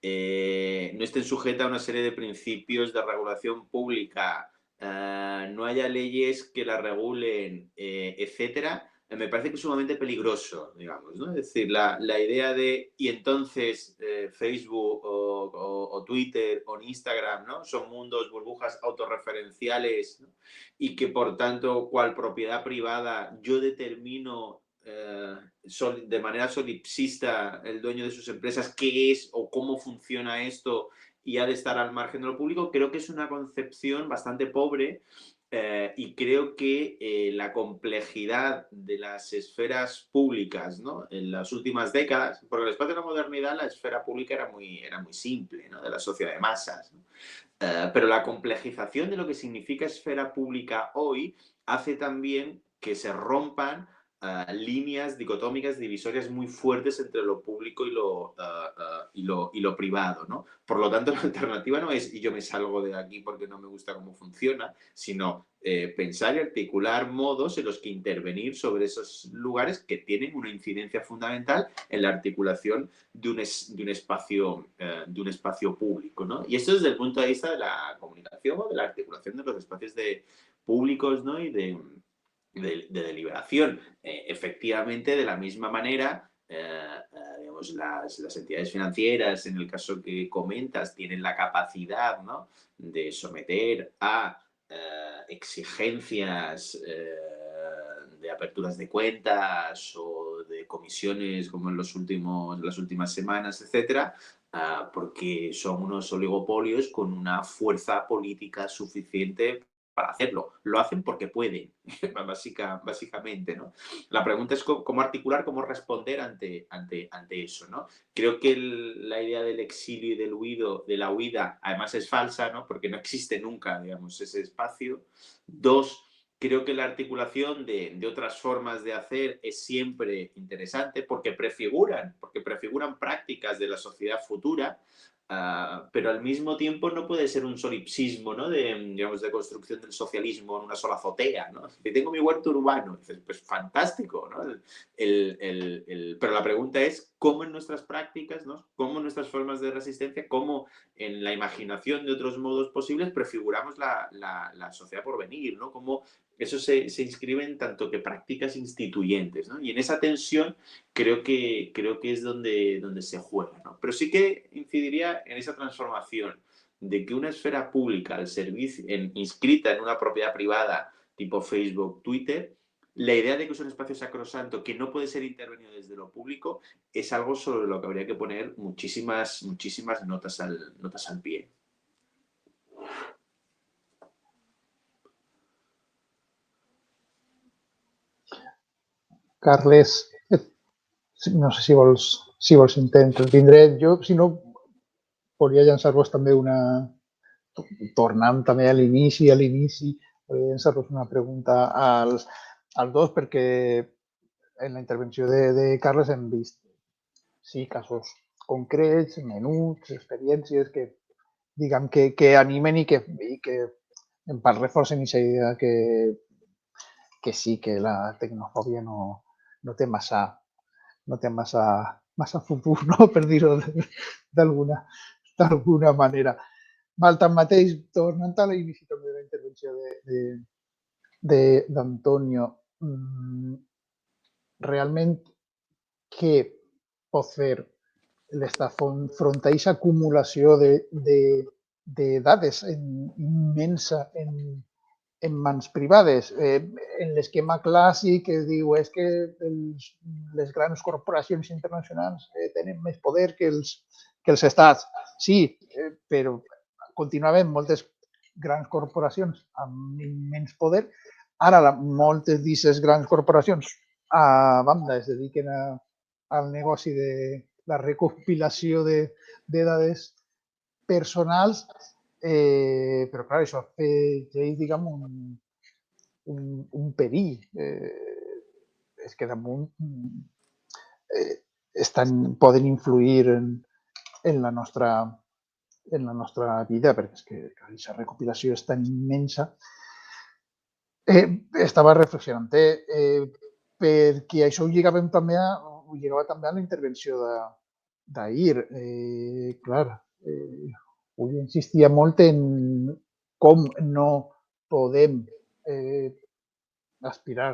no estén sujetas a una serie de principios de regulación pública, no haya leyes que la regulen, etcétera, me parece que es sumamente peligroso, digamos, ¿no? Es decir, la idea de, y entonces Facebook o Twitter o Instagram, ¿no? Son mundos, burbujas autorreferenciales, ¿no? Y que por tanto, cual propiedad privada, yo determino de manera solipsista el dueño de sus empresas qué es o cómo funciona esto y ha de estar al margen de lo público, creo que es una concepción bastante pobre. Y creo que la complejidad de las esferas públicas, ¿no?, en las últimas décadas, porque el espacio de la modernidad, la esfera pública era muy simple, ¿no?, de la sociedad de masas, ¿no? Pero la complejización de lo que significa esfera pública hoy hace también que se rompan líneas dicotómicas, divisorias muy fuertes entre lo público y lo privado, ¿no? Por lo tanto, la alternativa no es y yo me salgo de aquí porque no me gusta cómo funciona, sino pensar y articular modos en los que intervenir sobre esos lugares que tienen una incidencia fundamental en la articulación de un espacio público, ¿no? Y esto desde el punto de vista de la comunicación o de la articulación de los espacios públicos, ¿no?, y de deliberación. Efectivamente, de la misma manera, digamos, las entidades financieras, en el caso que comentas, tienen la capacidad, ¿no?, de someter a exigencias de aperturas de cuentas o de comisiones como en las últimas semanas, etcétera, porque son unos oligopolios con una fuerza política suficiente para hacerlo. Lo hacen porque pueden, básicamente, ¿no? La pregunta es cómo articular, cómo responder ante eso, ¿no? Creo que la idea del exilio y de la huida, además es falsa, ¿no?, porque no existe nunca, digamos, ese espacio. Dos, creo que la articulación de otras formas de hacer es siempre interesante porque prefiguran prácticas de la sociedad futura, pero al mismo tiempo no puede ser un solipsismo, ¿no?, digamos, de construcción del socialismo en una sola azotea, ¿no? Si tengo mi huerto urbano, pues fantástico, ¿no? Pero la pregunta es cómo en nuestras prácticas, ¿no?, cómo en nuestras formas de resistencia, cómo en la imaginación de otros modos posibles prefiguramos la sociedad por venir, ¿no? Cómo eso se inscribe en tanto que prácticas instituyentes, ¿no? Y en esa tensión creo que es donde se juega, ¿no? Pero sí que incidiría en esa transformación de que una esfera pública al servicio, inscrita en una propiedad privada tipo Facebook, Twitter, la idea de que es un espacio sacrosanto que no puede ser intervenido desde lo público es algo sobre lo que habría que poner muchísimas notas al pie. Carles, no sé si vols intervindre. Jo, si no, volia llançar-vos també tornant també a l'inici, volia llançar-vos una pregunta als dos, perquè en la intervenció de Carles hem vist, sí, casos concrets, menuts, experiències que, diguem, que animen i que en part reforcen aquesta idea que sí, que la tecnofòbia no té massa futur, no?, per dir-ho d'alguna manera. Val, tanmateix, tornant a l'inici també de la intervenció d'Antonio, realment què pot fer l'Estat front a aquesta acumulació de dades immensa en mans privades? En l'esquema clàssic es diu és que les grans corporacions internacionals tenen més poder que els estats. Sí, però continuaven moltes grans corporacions amb immens poder. Ara moltes d'aquestes grans corporacions, a banda, es dediquen al negoci de la recopilació de dades personals, però clar, això afegeix, diguem, un perill. És que damunt poden influir en la nostra vida, perquè és que aquesta recopilació és tan immensa. Estava reflexionant, perquè això ho lligava també a la intervenció d'ahir. Clar, vull insistir molt en com no podem aspirar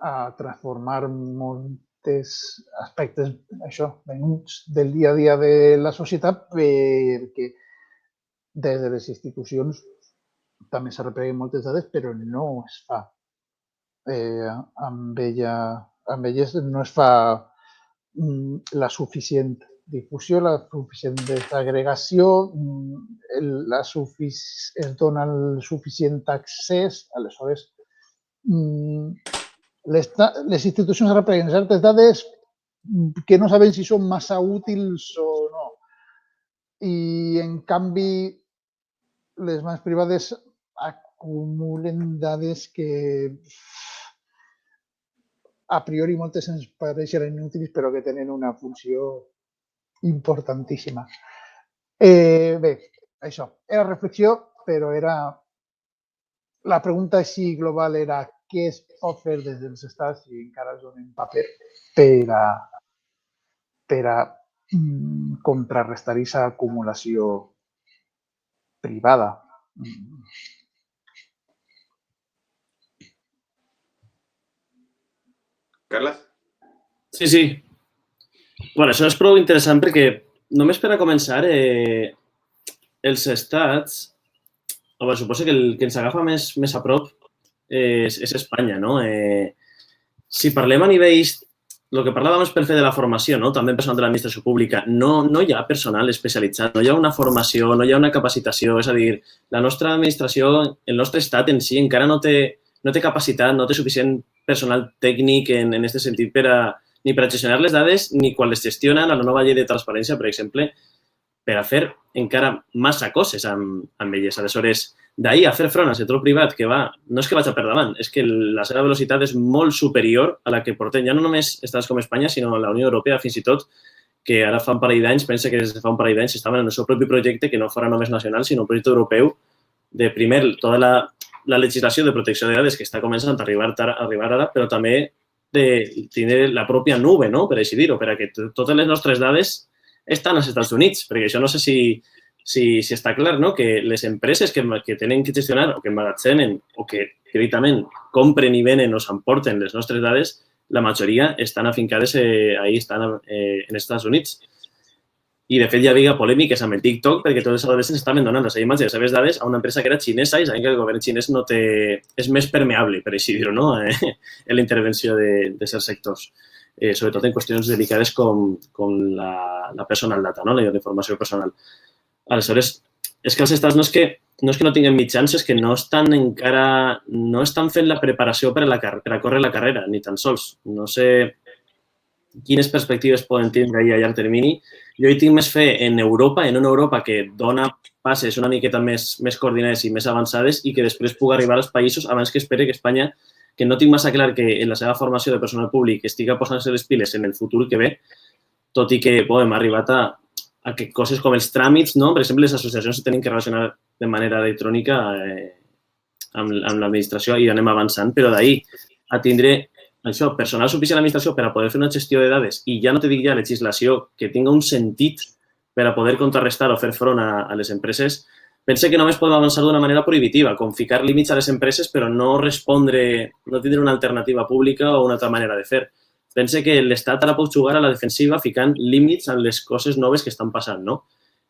a transformar molts aspectes, això, menuts del dia a dia de la societat, perquè des de les institucions també s'arrepleguen moltes dades, però no es fa. Amb elles no es fa la suficient difusió, la suficient desagregació, es dona el suficient accés, aleshores les institucions arrepleguen certes dades que no saben si són massa útils o no. I, en canvi, les mans privades acumulen dades que a priori moltes ens pareixen inútils, però que tenen una funció importantíssima. Bé, això. Era reflexió, però era... La pregunta així global era què es pot fer des dels estats i encara es donen paper per a contrarrestar aquesta acumulació privada. Carles? Sí, sí. Bueno, això és prou interessant perquè només per a començar, els estats, bueno, suposo que el que ens agafa més a prop és Espanya, no? Si parlem a nivells, el que parlàvem és per fer de la formació, no? També personal de l'administració pública, no hi ha personal especialitzat, no hi ha una formació, no hi ha una capacitació, és a dir, la nostra administració, el nostre estat en si encara no té capacitat, no té suficient personal tècnic en aquest sentit ni per a gestionar les dades ni quan les gestiona la nova llei de transparència, per exemple, per a fer encara massa coses amb elles. Aleshores, d'ahir a fer front al sector privat, que no és que vagi per davant, és que la seva velocitat és molt superior a la que porten ja no només estats com Espanya, sinó la Unió Europea, fins i tot, que ara fa un parell d'anys, pensa que des de fa un parell d'anys estaven en el seu propi projecte, que no fora només nacional, sinó un projecte europeu de, primer, tota la legislació de protecció de dades que està començant a arribar ara, però també de tenir la pròpia nube, no?, per així dir-ho, perquè totes les nostres dades estan als Estats Units, perquè això no sé si està clar, no?, que les empreses que tenen que gestionar o que emmagatzenen o que directament compren i venen o s'emporten les nostres dades, la majoria estan afincades ahí, estan en Estats Units. I, de fet, hi havia polèmiques amb el TikTok perquè tots els adolescents estaven donant les imatges de les seves dades a una empresa que era xinesa i sabem que el govern xinès és més permeable, per així dir-ho, no?, en la intervenció de certs sectors, sobretot en qüestions delicades com la personal data, no?, la informació personal. Aleshores, és que els estats no és que no tinguin mitjans, és que no estan fent la preparació per a córrer la carrera, ni tan sols. No sé quines perspectives poden tindre a llarg termini. Jo hi tinc més fe en Europa, en una Europa que dona passes una miqueta més coordinades i més avançades i que després pugui arribar als països abans que esperi que Espanya, que no tinc massa clar que en la seva formació de personal públic estigui posant-se les piles en el futur que ve, tot i que hem arribat a que coses com els tràmits, no? Per exemple, les associacions se tenen que relacionar de manera electrònica amb l'administració i anem avançant, però d'ahir a tindre això, personal suficient a l'administració per a poder fer una gestió de dades i ja no te dic ja legislació que tinga un sentit per a poder contrarrestar o fer front a les empreses, pense que només podem avançar d'una manera prohibitiva, com ficar límits a les empreses però no tindre una alternativa pública o una altra manera de fer. Pense que l'Estat ara pot jugar a la defensiva ficant límits a les coses noves que estan passant, no?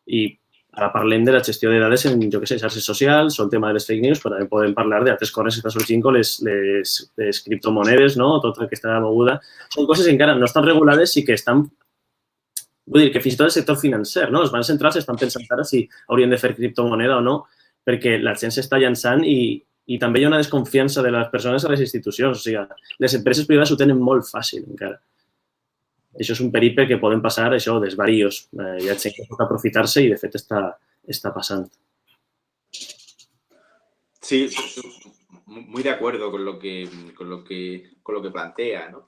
I ara parlem de la gestió de dades en, jo què sé, xarxes socials o el tema de les fake news, però també podem parlar d'altres coses que estan sorgint com les criptomonedes, no? Tota aquesta moguda. Són coses que encara no estan regulades i que estan... Vull dir que fins i tot el sector financer, no? Els bancs centrals estan pensant ara si haurien de fer criptomoneda o no, perquè la gent s'està llançant i també hi ha una desconfiança de les persones a les institucions. O sigui, les empreses privades ho tenen molt fàcil encara. Això és un periple que poden passar, això, desvaríos. Hi ha gent que pot aprofitar-se i, de fet, està passant. Sí, muy de acuerdo con lo que plantea, ¿no?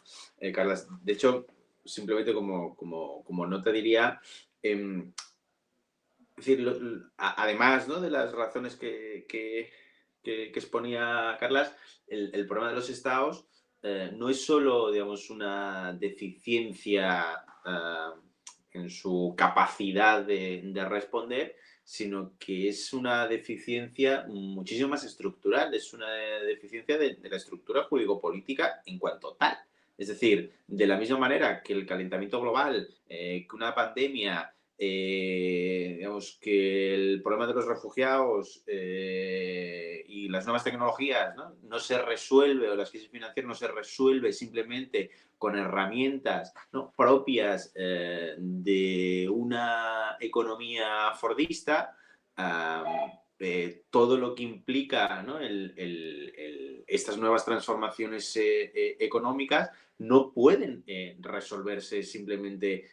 Carlas, de hecho, simplemente como nota diría, es decir, además, ¿no?, de las razones que exponía Carlas, el problema de los estados no es solo, digamos, una deficiencia en su capacidad de responder, sino que es una deficiencia muchísimo más estructural, es una deficiencia de la estructura jurídico-política en cuanto tal. Es decir, de la misma manera que el calentamiento global, que una pandemia, digamos, que el problema de los refugiados y las nuevas tecnologías no se resuelve, o las crisis financieras no se resuelve simplemente con herramientas propias de una economía fordista, todo lo que implica estas nuevas transformaciones económicas no pueden resolverse simplemente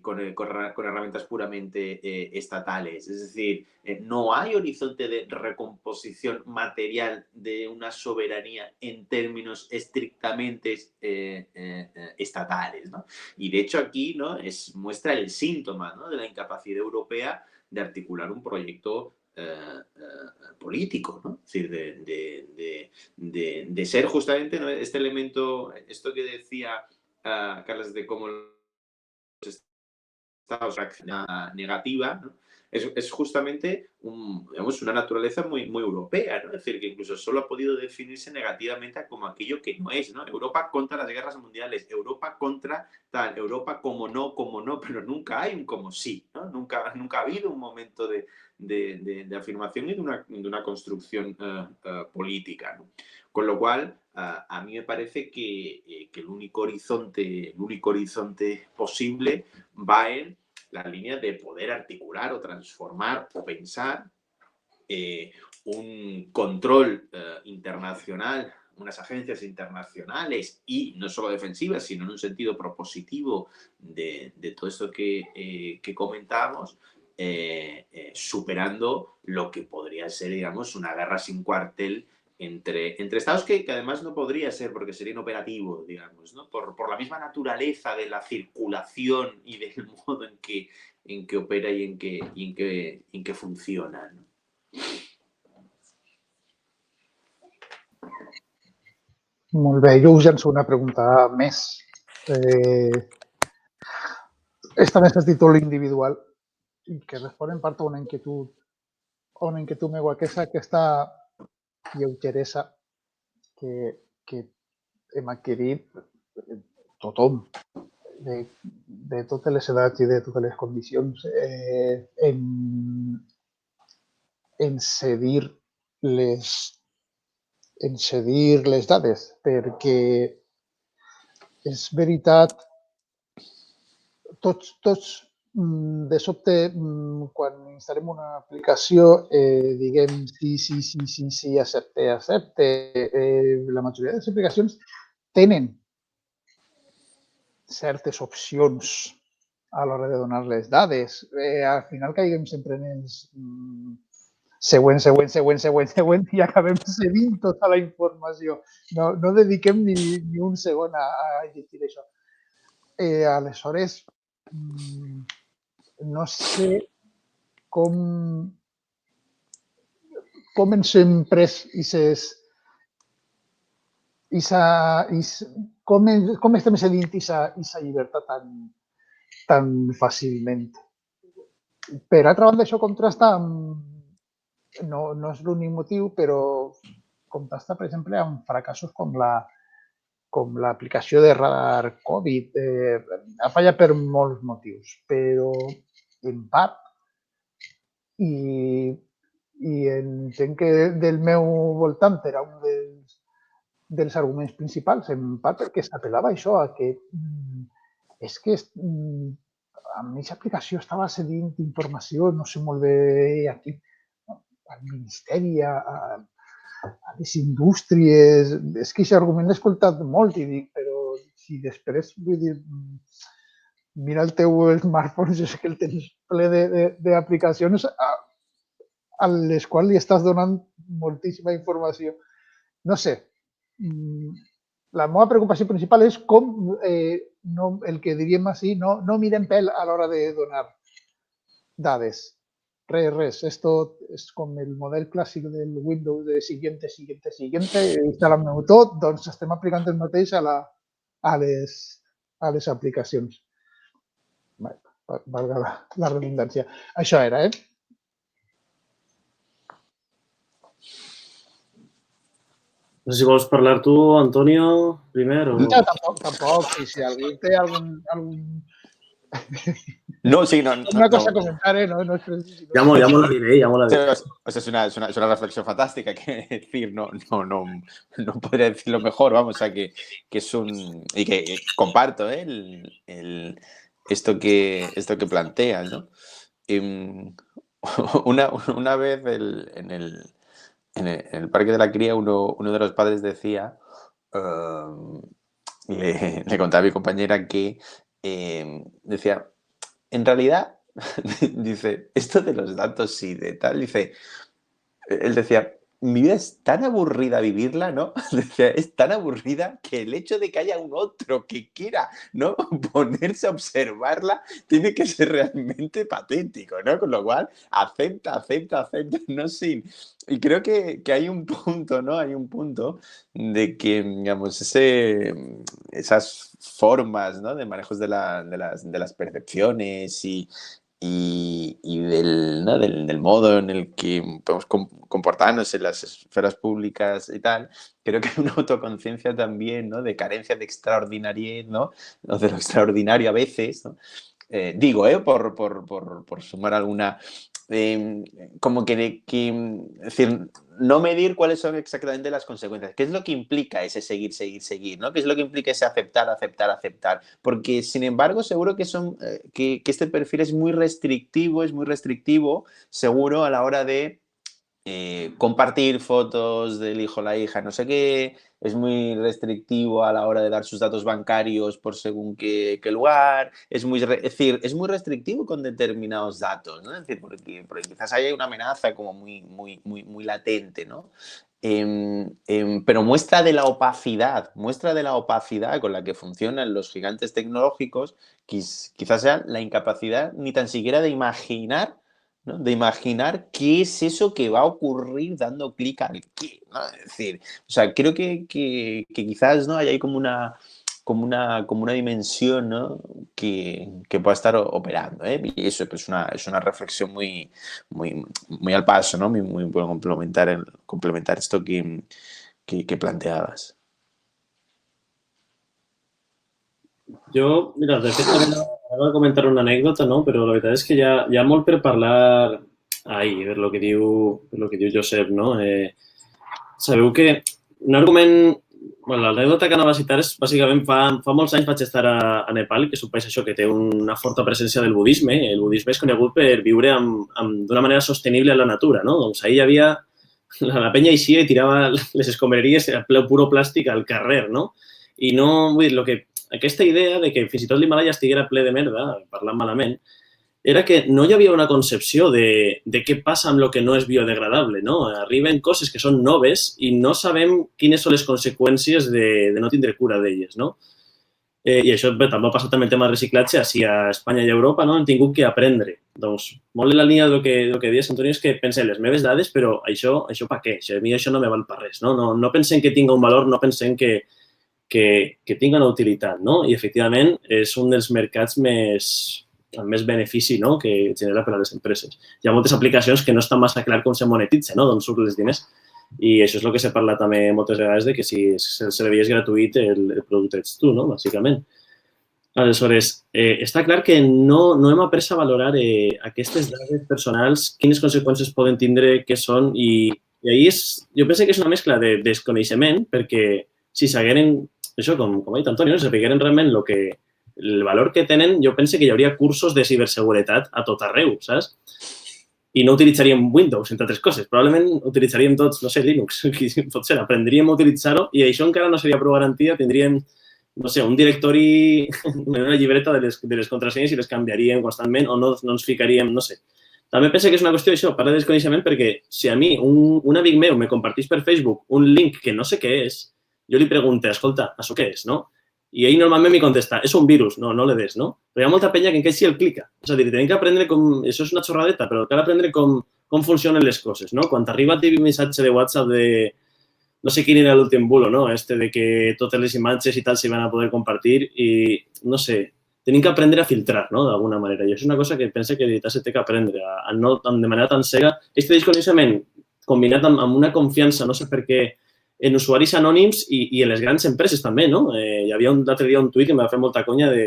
con herramientas puramente estatales. Es decir, no hay horizonte de recomposición material de una soberanía en términos estrictamente estatales, ¿no? Y de hecho aquí muestra el síntoma de la incapacidad europea de articular un proyecto político, ¿no? Es decir, de ser justamente, ¿no?, este elemento, esto que decía Carles de cómo los estados reaccionan negativa, ¿no? Es justamente una naturaleza muy, muy europea, ¿no? Es decir, que incluso solo ha podido definirse negativamente como aquello que no es, ¿no? Europa contra las guerras mundiales, Europa contra tal, Europa como no, pero nunca hay un como sí, ¿no? Nunca ha habido un momento de afirmación y de una construcción política, ¿no? Con lo cual, a mí me parece que el único horizonte posible va en la línea de poder articular o transformar o pensar un control internacional, unas agencias internacionales y no solo defensivas, sino en un sentido propositivo de todo esto que comentábamos, superando lo que podría ser, digamos, una guerra sin cuartel entre estados que además no podría ser porque sería inoperativo, digamos, ¿no? Por la misma naturaleza de la circulación y del modo en que opera y en que funciona, ¿no? Molt bé, jo us llanço una pregunta més. Esta més es títol individual i que respon en part a una inquietud meva, que és aquesta lleugeresa que hem adquirit tothom, de totes les edats i de totes les condicions, en cedir les dades, perquè és veritat, tots de sobte, quan instal·lem una aplicació, diguem sí, accepte. La majoria de les aplicacions tenen certes opcions a l'hora de donar les dades. Al final caiguem sempre en els següent i acabem cedint tota la informació. No dediquem ni un segon a llegir això. Aleshores, no sé com ens hem pres com estem cedint aquesta llibertat tan fàcilment. Per altra banda, això contrasta amb, no és l'únic motiu, però contrasta, per exemple, amb fracassos com l'aplicació de radar Covid. Ha fallat per molts motius, però en part, i entenc que del meu voltant era un dels arguments principals, en part perquè s'apel·lava a això, a que és que amb aquesta aplicació estava cedint informació, no sé molt bé a qui, al Ministeri, a les indústries. És que aquest argument l'he escoltat molt i dic, però si després, vull dir, mira el teu smartphone, és que el tens ple d'aplicacions a les quals li estàs donant moltíssima informació. No sé, la meva preocupació principal és com, el que diríem així, no mirem pèl a l'hora de donar dades. Res. Esto és com el model clàssic del Windows de siguiente, instal·lem-ho tot, doncs estem aplicant el mateix a les aplicacions. Valga la redundància. Això era, No sé si vols parlar tu, Antonio, primer o... No, tampoc. Si algú té algun No, sí, no. Es una cosa a comentar, no es preciso. Ya me la diré, ya me la diré. O sea, es una reflexión fantástica, que decir, no podría decirlo mejor, vamos, o sea, que es un... Y que comparto esto que planteas, ¿no? Una vez en el Parque de la Cría uno de los padres decía, le contaba a mi compañera que decía, en realidad, dice, esto de los datos y de tal, dice, él decía, mi vida es tan aburrida vivirla, ¿no? Decía, es tan aburrida que el hecho de que haya un otro que quiera, ¿no?, ponerse a observarla tiene que ser realmente patético, ¿no? Con lo cual, acepta, no sin... Y creo que hay un punto, ¿no? Hay un punto de que, digamos, esas formas, ¿no?, de manejos de las percepciones y del modo en el que podemos comportarnos en las esferas públicas y tal, creo que hay una autoconciencia también, ¿no?, de carencia de extraordinariedad, ¿no?, o de lo extraordinario a veces, ¿no? Digo, por sumar alguna... como que es decir, no medir cuáles son exactamente las consecuencias. ¿Qué es lo que implica ese seguir, ¿no? ¿Qué es lo que implica ese aceptar? Porque, sin embargo, seguro que este perfil es muy restrictivo, seguro, a la hora de compartir fotos del hijo o la hija, no sé qué, es muy restrictivo a la hora de dar sus datos bancarios por según qué lugar, es muy restrictivo con determinados datos, ¿no? Es decir, porque quizás hay una amenaza como muy latente, ¿no? Pero muestra de la opacidad con la que funcionan los gigantes tecnológicos, quizás sea la incapacidad ni tan siquiera de imaginar, ¿no?, de imaginar qué es eso que va a ocurrir dando clic al qué, ¿no? Es decir, o sea, creo que quizás, ¿no?, hay ahí como una dimensión, ¿no?, que pueda estar operando, ¿eh? Y eso pues, es una reflexión muy al paso, ¿no? Muy bueno complementar esto que planteabas. Jo, mira, de fet, anava a comentar una anècdota, no? Però la veritat és que hi ha molt per parlar per lo que diu Josep, no? Sabeu que un argument... Bueno, l'anècdota que anava a citar és, bàsicament, fa molts anys vaig estar a Nepal, que supeix això, que té una forta presència del budisme. El budisme és conegut per viure d'una manera sostenible a la natura, no? Doncs ahir hi havia... La penya eixia i tirava les escombraries a puro plàstic al carrer, no? I no... Vull dir, aquesta idea de que fins i tot l'Himalaya estiguera ple de merda, parlant malament, era que no hi havia una concepció de què passa amb el que no és biodegradable, no? Arriben coses que són noves i no sabem quines són les conseqüències de no tindre cura d'elles, no? I això també ha passat amb el tema del reciclatge, així a Espanya i a Europa, no? Hem tingut que aprendre. Doncs, molt en la línia del que dius, Antonio, és que pensem les meves dades, però això per què? A mi això no me val per res, no? No pensem que tinga un valor, no pensem que tinga una utilitat, no? I, efectivament, és un dels mercats amb més benefici, no?, que genera per a les empreses. Hi ha moltes aplicacions que no està massa clar com se monetitza, no?, d'on surten els diners. I això és el que s'ha parlat també moltes vegades, de que si el servei és gratuït, el producte ets tu, no?, bàsicament. Aleshores, està clar que no hem après a valorar aquestes dades personals, quines conseqüències poden tindre, què són, i ahir jo penso que és una mescla de desconeixement, perquè si s'hagueren, això, com ha dit Antonio, si sapigueren realment el valor que tenen, jo penso que hi hauria cursos de ciberseguretat a tot arreu, saps? I no utilitzaríem Windows, entre altres coses. Probablement utilitzaríem tots, no sé, Linux. Potser aprendríem a utilitzar-ho i això encara no seria prou garantia. Tindríem, no sé, un directori, una llibreta de les contrasenyes i les canviaríem constantment o no ens ficaríem, no sé. També penso que és una qüestió d'això, parla de desconeixement, perquè si a mi un amic meu me compartís per Facebook un link que no sé què és, jo li pregunto, escolta, això què és, no? I ell normalment m'hi contesta, és un virus, no le des, no? Però hi ha molta penya que encara sí el clica. És a dir, tenim que aprendre com... Això és una xorradeta, però cal aprendre com funcionen les coses, no? Quan t'arriba el típic missatge de WhatsApp de... No sé quin era l'últim bulo, no? De que totes les imatges i tal s'hi van a poder compartir i, no sé, tenim que aprendre a filtrar, no?, d'alguna manera. I això és una cosa que penso que se té que aprendre, no de manera tan cega. Aquest desconeixement combinat amb una confiança, no sé per què, en usuaris anònims i en les grans empreses també, no? Hi havia l'altre dia un tuit que em va fer molta conya de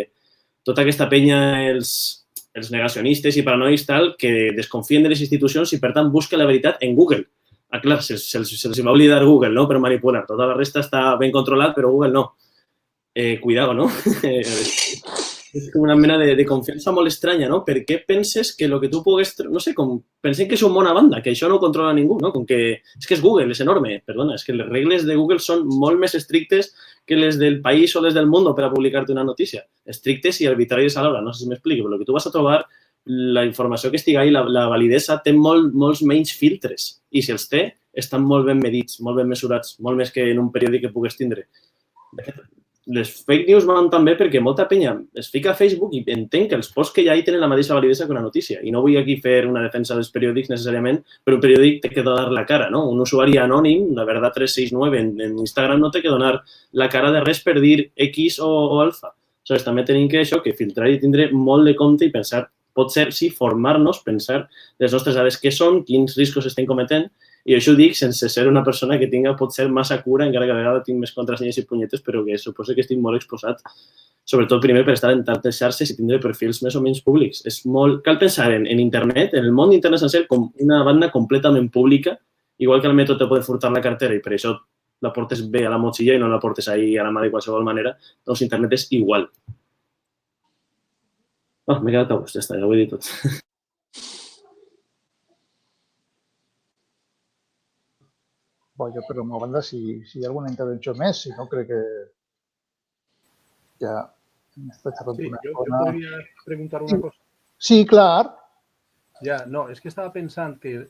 tota aquesta penya, els negacionistes i paranois tal, que desconfien de les institucions i, per tant, busquen la veritat en Google. Ah, clar, se'ls va oblidar Google, no?, per manipular. Tota la resta està ben controlat, però Google no. Cuidado, no? És com una mena de confiança molt estranya, no? Per què penses que el que tu pugues... No sé, com pensem que és una bona banda, que això no ho controla ningú, no? Com que... És que és Google, és enorme. Perdona, és que les regles de Google són molt més estrictes que les del país o les del món per a publicar-te una notícia. Estrictes i arbitràries alhora, no sé si m'explico, però el que tu vas a trobar, la informació que estigui ahí, la validesa, té molts menys filtres. I si els té, estan molt ben medits, molt ben mesurats, molt més que en un periòdic que pugues tindre. Les fake news van també perquè molta penya es fica a Facebook i entenc que els posts que hi ha tenen la mateixa validesa que una notícia. I no vull aquí fer una defensa dels periòdics necessàriament, però un periòdic té que donar la cara, no? Un usuari anònim, la verdad 369 en Instagram, no té que donar la cara de res per dir X o alfa. Aleshores, també tenim que això, que filtrar i tindre molt de compte i pensar, pot ser, sí, formar-nos, pensar les nostres dades què són, quins riscos estem cometent. I això ho dic sense ser una persona que tinga, pot ser, massa cura, encara que a vegades tinc més contrasenyes i punyetes, però que suposo que estic molt exposat, sobretot primer per estar en tantes xarxes i tindre perfils més o menys públics. Cal pensar en internet, en el món d'internet sencer, com una banda completament pública, igual que al metro te poden furtar la cartera i per això la portes bé a la motxilla i no la portes ahí a la mà de qualsevol manera, doncs internet és igual. M'he quedat a gust, ja està, ja ho he dit tot. Jo, per la meva banda, si hi ha alguna intervenció més, si no, crec que ja hem estat xerrant una yo estona. podría preguntar una cosa. Sí, clar. Ja, no, és que estava pensant que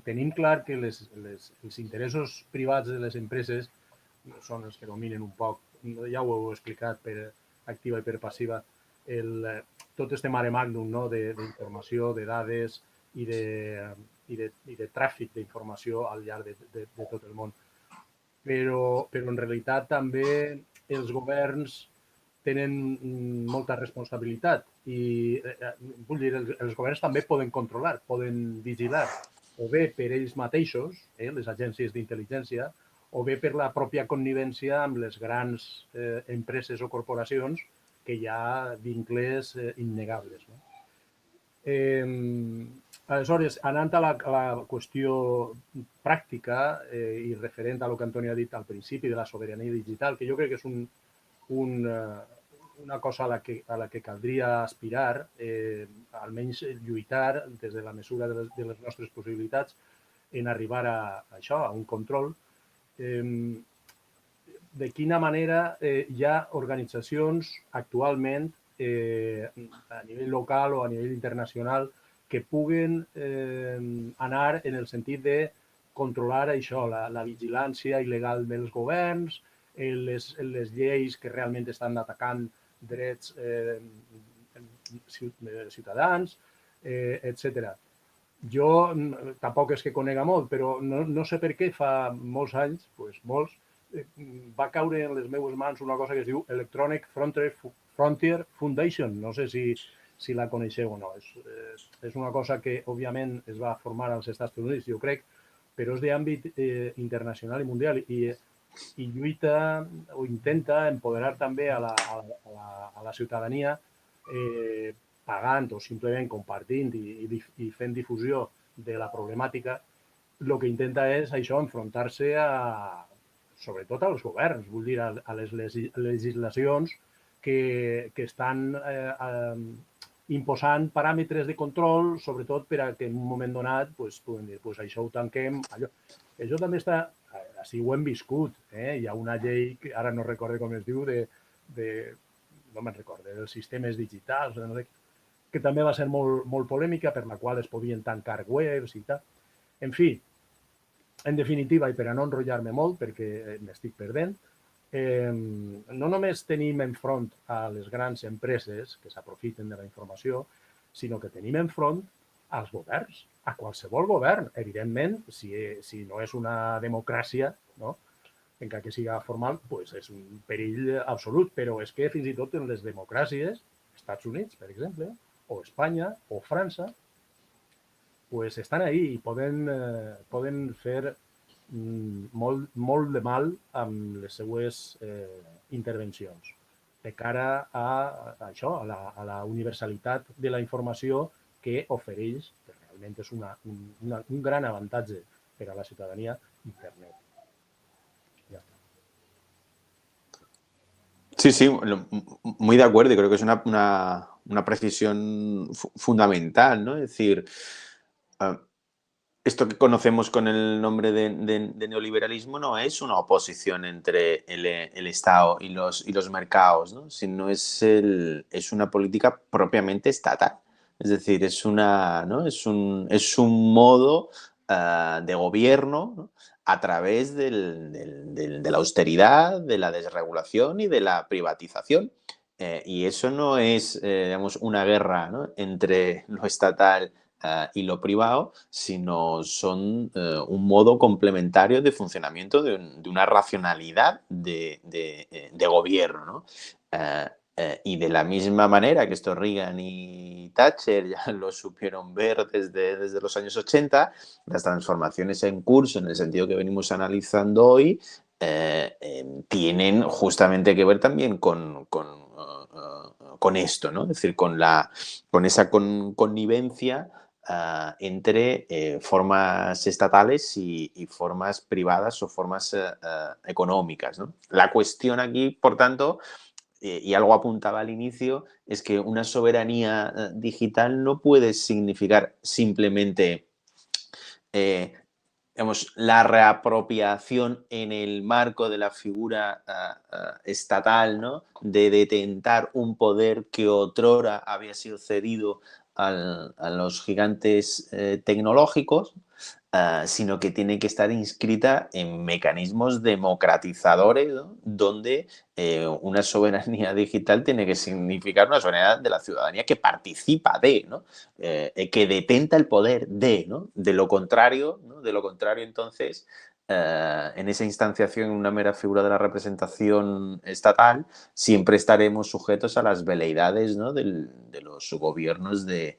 tenim clar que els interessos privats de les empreses són els que dominen un poc, ja ho heu explicat per activa i per passiva, tot este mare magnum, no?, d'informació, de dades i de tràfic d'informació al llarg de tot el món. Però en realitat també els governs tenen molta responsabilitat i, vull dir, els governs també poden controlar, poden vigilar, o bé per ells mateixos, les agències d'intel·ligència, o bé per la pròpia connivència amb les grans empreses o corporacions que hi ha vincles innegables. Aleshores, anant a la qüestió pràctica i referent a el que Antoni ha dit al principi de la sobirania digital, que jo crec que és una cosa a la que caldria aspirar, almenys lluitar des de la mesura de les nostres possibilitats en arribar a això, a un control. De quina manera hi ha organitzacions actualment a nivell local o a nivell internacional que puguen anar en el sentit de controlar això, la vigilància il·legal dels governs, les lleis que realment estan atacant drets ciutadans, etc. Jo tampoc és que conega molt, però no sé per què fa molts anys, molts, va caure en les meves mans una cosa que es diu Electronic Frontier Foundation. No sé si la coneixeu o no. És una cosa que, òbviament, es va formar als Estats Units, jo crec, però és d'àmbit internacional i mundial i lluita o intenta empoderar també a la ciutadania pagant o simplement compartint i fent difusió de la problemàtica. El que intenta és això, enfrontar-se sobretot als governs, vull dir, a les legislacions que estan imposant paràmetres de control, sobretot per a que en un moment donat puguem dir, això ho tanquem. Això també està, així ho hem viscut. Hi ha una llei, que ara no recordo com es diu, no me'n recordo, dels sistemes digitals, que també va ser molt polèmica, per la qual es podien tancar webs i tal. En fi, en definitiva, i per a no enrotllar-me molt, perquè m'estic perdent, no només tenim enfront a les grans empreses que s'aprofiten de la informació, sinó que tenim enfront als governs, a qualsevol govern. Evidentment, si no és una democràcia, encara que siga formal, és un perill absolut, però és que fins i tot en les democràcies, Estats Units, per exemple, o Espanya, o França, estan ahí i poden fer molt de mal amb les seues intervencions. de cara a això, a la universalitat de la informació que ofereix, que realment és un gran avantatge per a la ciutadania, Internet. Ya está. Sí, sí, muy de acuerdo y creo que es una precisión fundamental, ¿no? Es decir, esto que conocemos con el nombre de neoliberalismo no es una oposición entre el Estado y los mercados, ¿no? Sino es una política propiamente estatal. Es decir, es un modo de gobierno, ¿no? A través de la austeridad, de la desregulación y de la privatización. Y eso no es, digamos, una guerra, ¿no? Entre lo estatal y lo privado, sino son un modo complementario de funcionamiento de una racionalidad de gobierno, ¿no? Y de la misma manera que esto Reagan y Thatcher ya lo supieron ver desde los años 80, las transformaciones en curso, en el sentido que venimos analizando hoy, tienen justamente que ver también con esto, ¿no? Es decir, con esa connivencia entre formas estatales y formas privadas o formas económicas, ¿no? La cuestión aquí, por tanto, y algo apuntaba al inicio, es que una soberanía digital no puede significar simplemente digamos, la reapropiación en el marco de la figura estatal, ¿no? De detentar un poder que otrora había sido cedido a los gigantes tecnológicos, sino que tiene que estar inscrita en mecanismos democratizadores, ¿no? Donde una soberanía digital tiene que significar una soberanía de la ciudadanía que participa de, ¿no? Que detenta el poder de, ¿no? De lo contrario, ¿no? De lo contrario, entonces, en esa instanciación, una mera figura de la representación estatal, siempre estaremos sujetos a las veleidades, ¿no? de los gobiernos de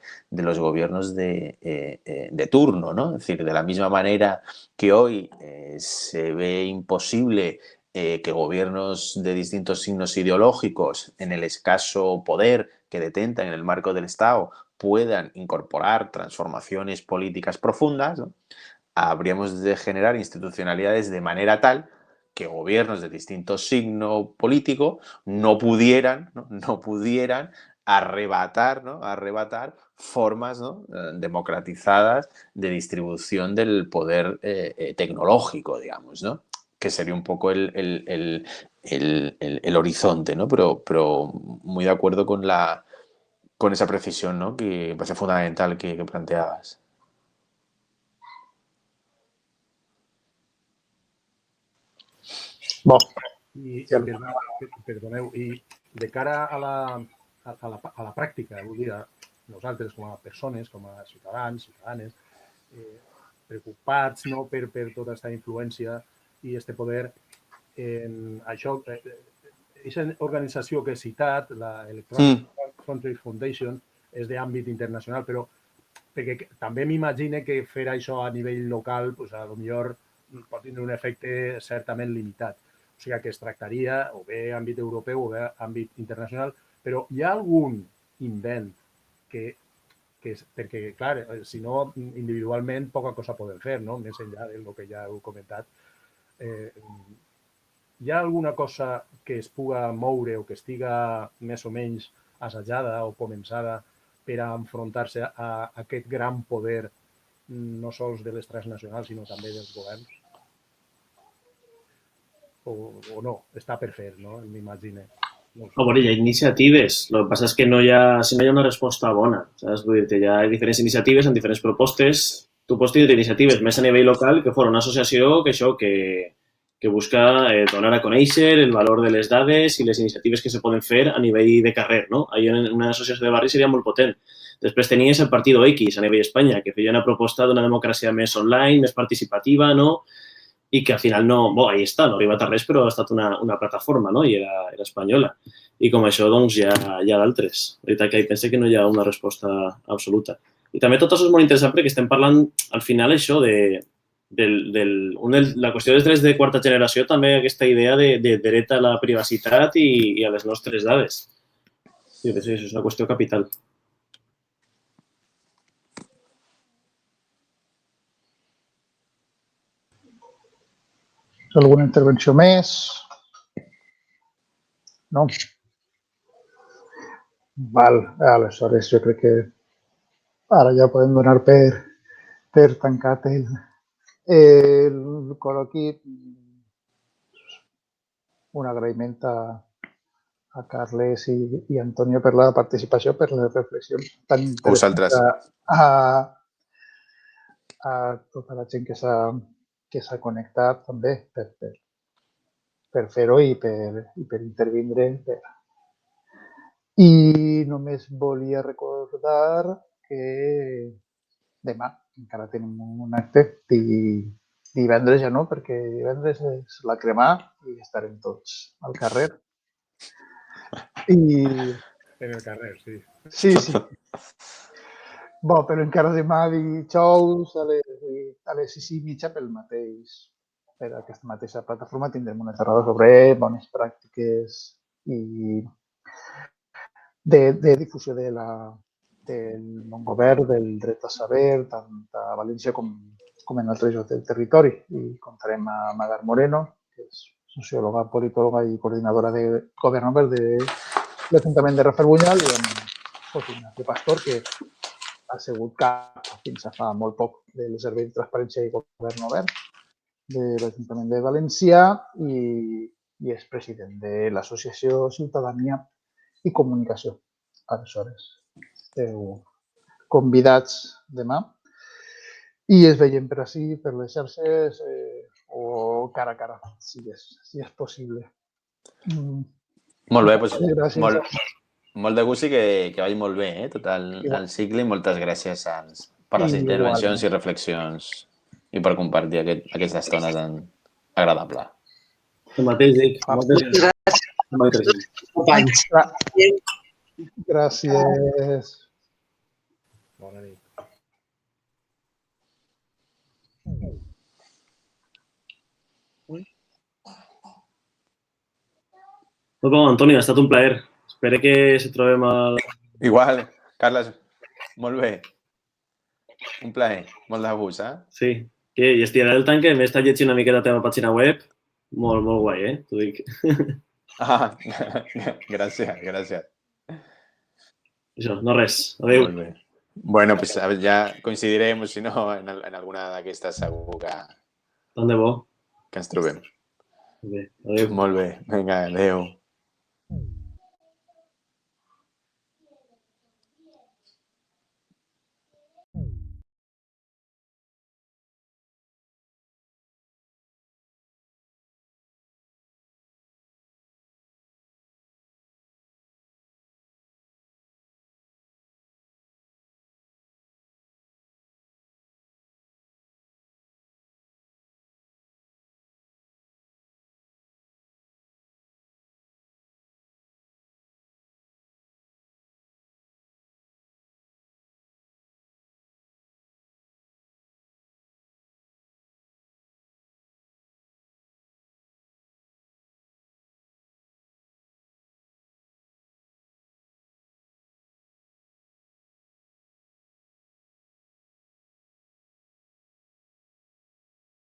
turno, ¿no? Es decir, de la misma manera que hoy se ve imposible que gobiernos de distintos signos ideológicos, en el escaso poder que detentan en el marco del Estado, puedan incorporar transformaciones políticas profundas, ¿no? Habríamos de generar institucionalidades de manera tal que gobiernos de distinto signo político no pudieran arrebatar formas, ¿no? Democratizadas de distribución del poder tecnológico, digamos, ¿no? Que sería un poco el horizonte, ¿no? Pero muy de acuerdo con esa precisión, ¿no? Que me parece fundamental que planteabas. Bon. Perdoneu, i de cara a la pràctica, vull dir, nosaltres com a persones, com a ciutadanes, preocupats, no, per tota aquesta influència i aquest poder, això, aquesta organització que he citat, la Electronic Frontier Foundation, és d'àmbit internacional, però perquè també m'imagine que fer això a nivell local, pues, a lo millor pot tenir un efecte certament limitat. O sigui que es tractaria o bé àmbit europeu o bé àmbit internacional, però hi ha algun invent que perquè, clar, si no, individualment poca cosa podem fer, no? Més enllà del que ja heu comentat. Hi ha alguna cosa que es puga moure o que estiga més o menys assajada o començada per a enfrontar-se a aquest gran poder, no sols de les transnacionals, sinó també dels governs? O no, està per fer, no? M'imagine. No, bueno, hi ha iniciatives. El que passa és que no hi ha una resposta bona. Saps? Vull dir, hi ha diferents iniciatives amb diferents propostes. Tu pots tenir iniciatives més a nivell local que fora una associació que busca donar a conèixer el valor de les dades i les iniciatives que se poden fer a nivell de carrer, no? Ahí una associació de barri seria molt potent. Després tenies el Partido X a nivell d'Espanya, que feia una proposta d'una democràcia més online, més participativa, no? I que al final no... Bo, ahí està, no ha arribat a res, però ha estat una plataforma, no? I era espanyola. I com això, doncs, hi ha d'altres. La veritat que penso que no hi ha una resposta absoluta. I també tot això és molt interessant perquè estem parlant, al final, això de la qüestió dels drets de quarta generació, també aquesta idea de dret a la privacitat i a les nostres dades. Sí, això és una qüestió capital. Alguna intervenció més? No? Val, aleshores jo crec que ara ja podem donar per tancat el col·loqui. Un agraïment a Carles i Antonio per la participació, per les reflexions tan interessants a tota la gent que s'ha connectat també per fer-ho i per intervindre. I només volia recordar que demà encara tenim un acte, divendres ja no, perquè divendres és la cremà i estarem tots al carrer. En el carrer, sí. Sí. Bo, però encara demà dijous a les 6:30 per aquesta mateixa plataforma tindrem una xerrada sobre bones pràctiques i de difusió del bon govern, del dret a saber, tant a València com en altres llocs del territori. I comptarem amb Agar Moreno, que és sociòloga, politòloga i coordinadora de Govern Obert de l'Ajuntament de Rafelbunyol, i amb José Ignacio Pastor, que ha sigut cap fins a fa molt poc del Servei de Transparència i Govern Obert de l'Ajuntament de València i és president de l'Associació Ciutadania i Comunicació. Aleshores, esteu convidats demà i es veiem per ací, per les xarxes o cara a cara, si és possible. Molt bé, doncs molt de gust i que vagi molt bé tot el cicle i moltes gràcies per les intervencions i reflexions i per compartir aquesta estona tan agradable. El mateix, dic. Moltes gràcies. Gràcies. Bona nit. Molt bon, Antoni, ha estat un plaer. Espero que se trobem al... Igual, Carles, molt bé. Un plaer, molt de gust, Sí, i estiraré el tanc, que m'he estat llegint una miqueta la teva pàgina web. Molt, molt guai, t'ho dic. Gràcies. Això, no res. Adéu. Molt bé. Bueno, pues ja coincidirem, si no, en alguna d'aquestes segur que... Tant de bo. Que ens trobem. Bé, adéu. Molt bé. Vinga, adéu.